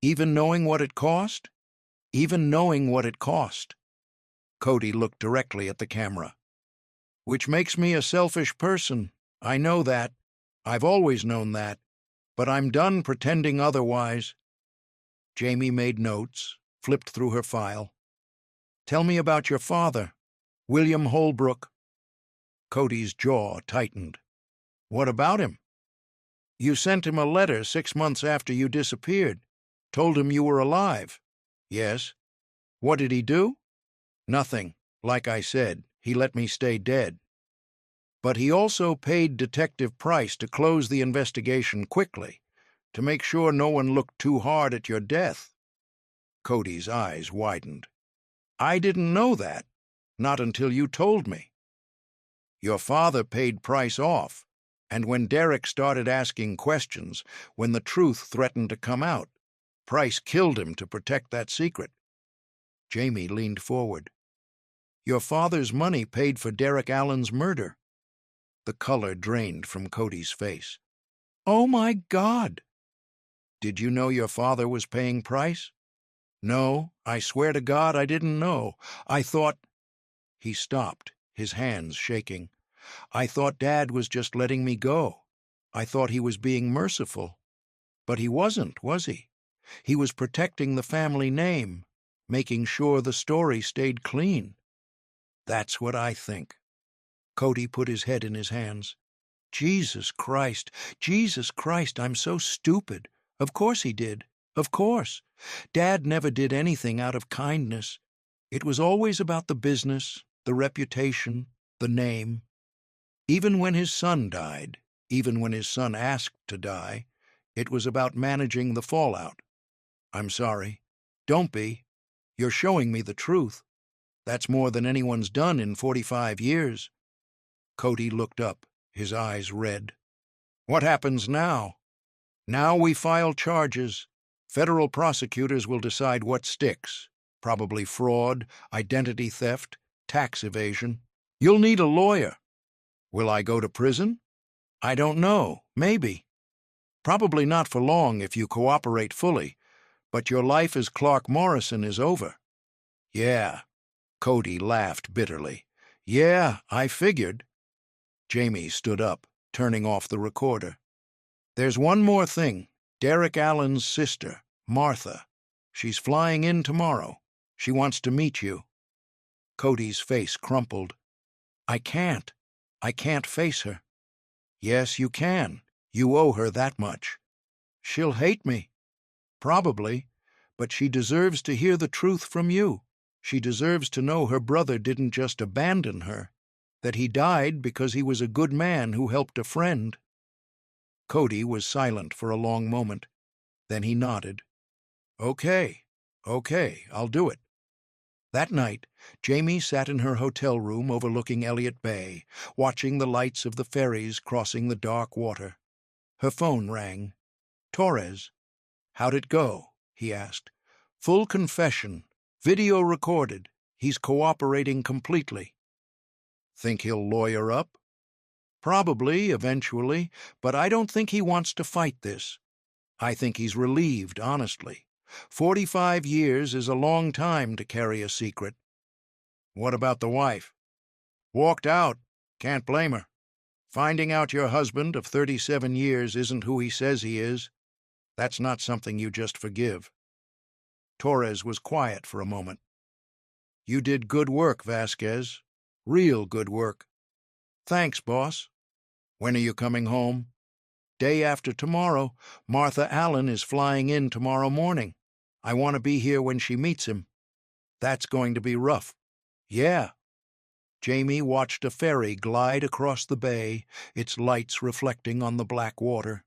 Even knowing what it cost? Even knowing what it cost. Cody looked directly at the camera. Which makes me a selfish person. I know that. I've always known that. But I'm done pretending otherwise. Jamie made notes, flipped through her file. Tell me about your father, William Holbrook. Cody's jaw tightened. What about him? You sent him a letter 6 months after you disappeared. Told him you were alive. Yes. What did he do? Nothing. Like I said, he let me stay dead. But he also paid Detective Price to close the investigation quickly, to make sure no one looked too hard at your death. Cody's eyes widened. I didn't know that. Not until you told me. Your father paid Price off, and when Derek started asking questions, when the truth threatened to come out, Price killed him to protect that secret. Jamie leaned forward. Your father's money paid for Derek Allen's murder. The color drained from Cody's face. Oh, my God! Did you know your father was paying Price? No, I swear to God I didn't know. I thought... He stopped, his hands shaking. I thought Dad was just letting me go. I thought he was being merciful. But he wasn't, was he? He was protecting the family name, making sure the story stayed clean. That's what I think. Cody put his head in his hands. Jesus Christ, I'm so stupid. Of course he did. Of course. Dad never did anything out of kindness. It was always about the business, the reputation, the name. Even when his son died, even when his son asked to die, it was about managing the fallout. I'm sorry. Don't be. You're showing me the truth. That's more than anyone's done in 45 years. Cody looked up, his eyes red. What happens now? Now we file charges. Federal prosecutors will decide what sticks. Probably fraud, identity theft, tax evasion. You'll need a lawyer. Will I go to prison? I don't know. Maybe. Probably not for long if you cooperate fully, but your life as Clark Morrison is over. Yeah. Cody laughed bitterly. Yeah, I figured. Jamie stood up, turning off the recorder. There's one more thing. Derek Allen's sister, Martha. She's flying in tomorrow. She wants to meet you. Cody's face crumpled. I can't. I can't face her. Yes, you can. You owe her that much. She'll hate me. Probably. But she deserves to hear the truth from you. She deserves to know her brother didn't just abandon her, that he died because he was a good man who helped a friend. Cody was silent for a long moment. Then he nodded. Okay, I'll do it. That night, Jamie sat in her hotel room overlooking Elliott Bay, watching the lights of the ferries crossing the dark water. Her phone rang. Torres. How'd it go? He asked. Full confession. Video recorded. He's cooperating completely. Think he'll lawyer up? Probably, eventually, but I don't think he wants to fight this. I think he's relieved, honestly. 45 years is a long time to carry a secret. What about the wife? Walked out. Can't blame her. Finding out your husband of 37 years isn't who he says he is, that's not something you just forgive. Torres was quiet for a moment. You did good work, Vasquez. Real good work. Thanks, boss. When are you coming home? Day after tomorrow. Martha Allen is flying in tomorrow morning. I want to be here when she meets him. That's going to be rough. Yeah. Jamie watched a ferry glide across the bay, its lights reflecting on the black water.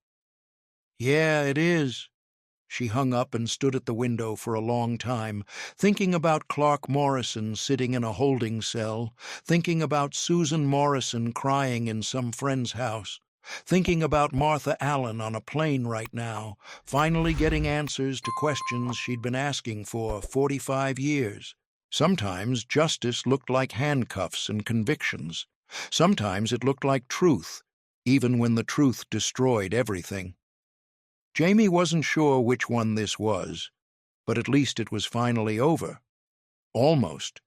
Yeah, it is. She hung up and stood at the window for a long time, thinking about Clark Morrison sitting in a holding cell, thinking about Susan Morrison crying in some friend's house, thinking about Martha Allen on a plane right now, finally getting answers to questions she'd been asking for 45 years. Sometimes justice looked like handcuffs and convictions. Sometimes it looked like truth, even when the truth destroyed everything. Jamie wasn't sure which one this was, but at least it was finally over. Almost.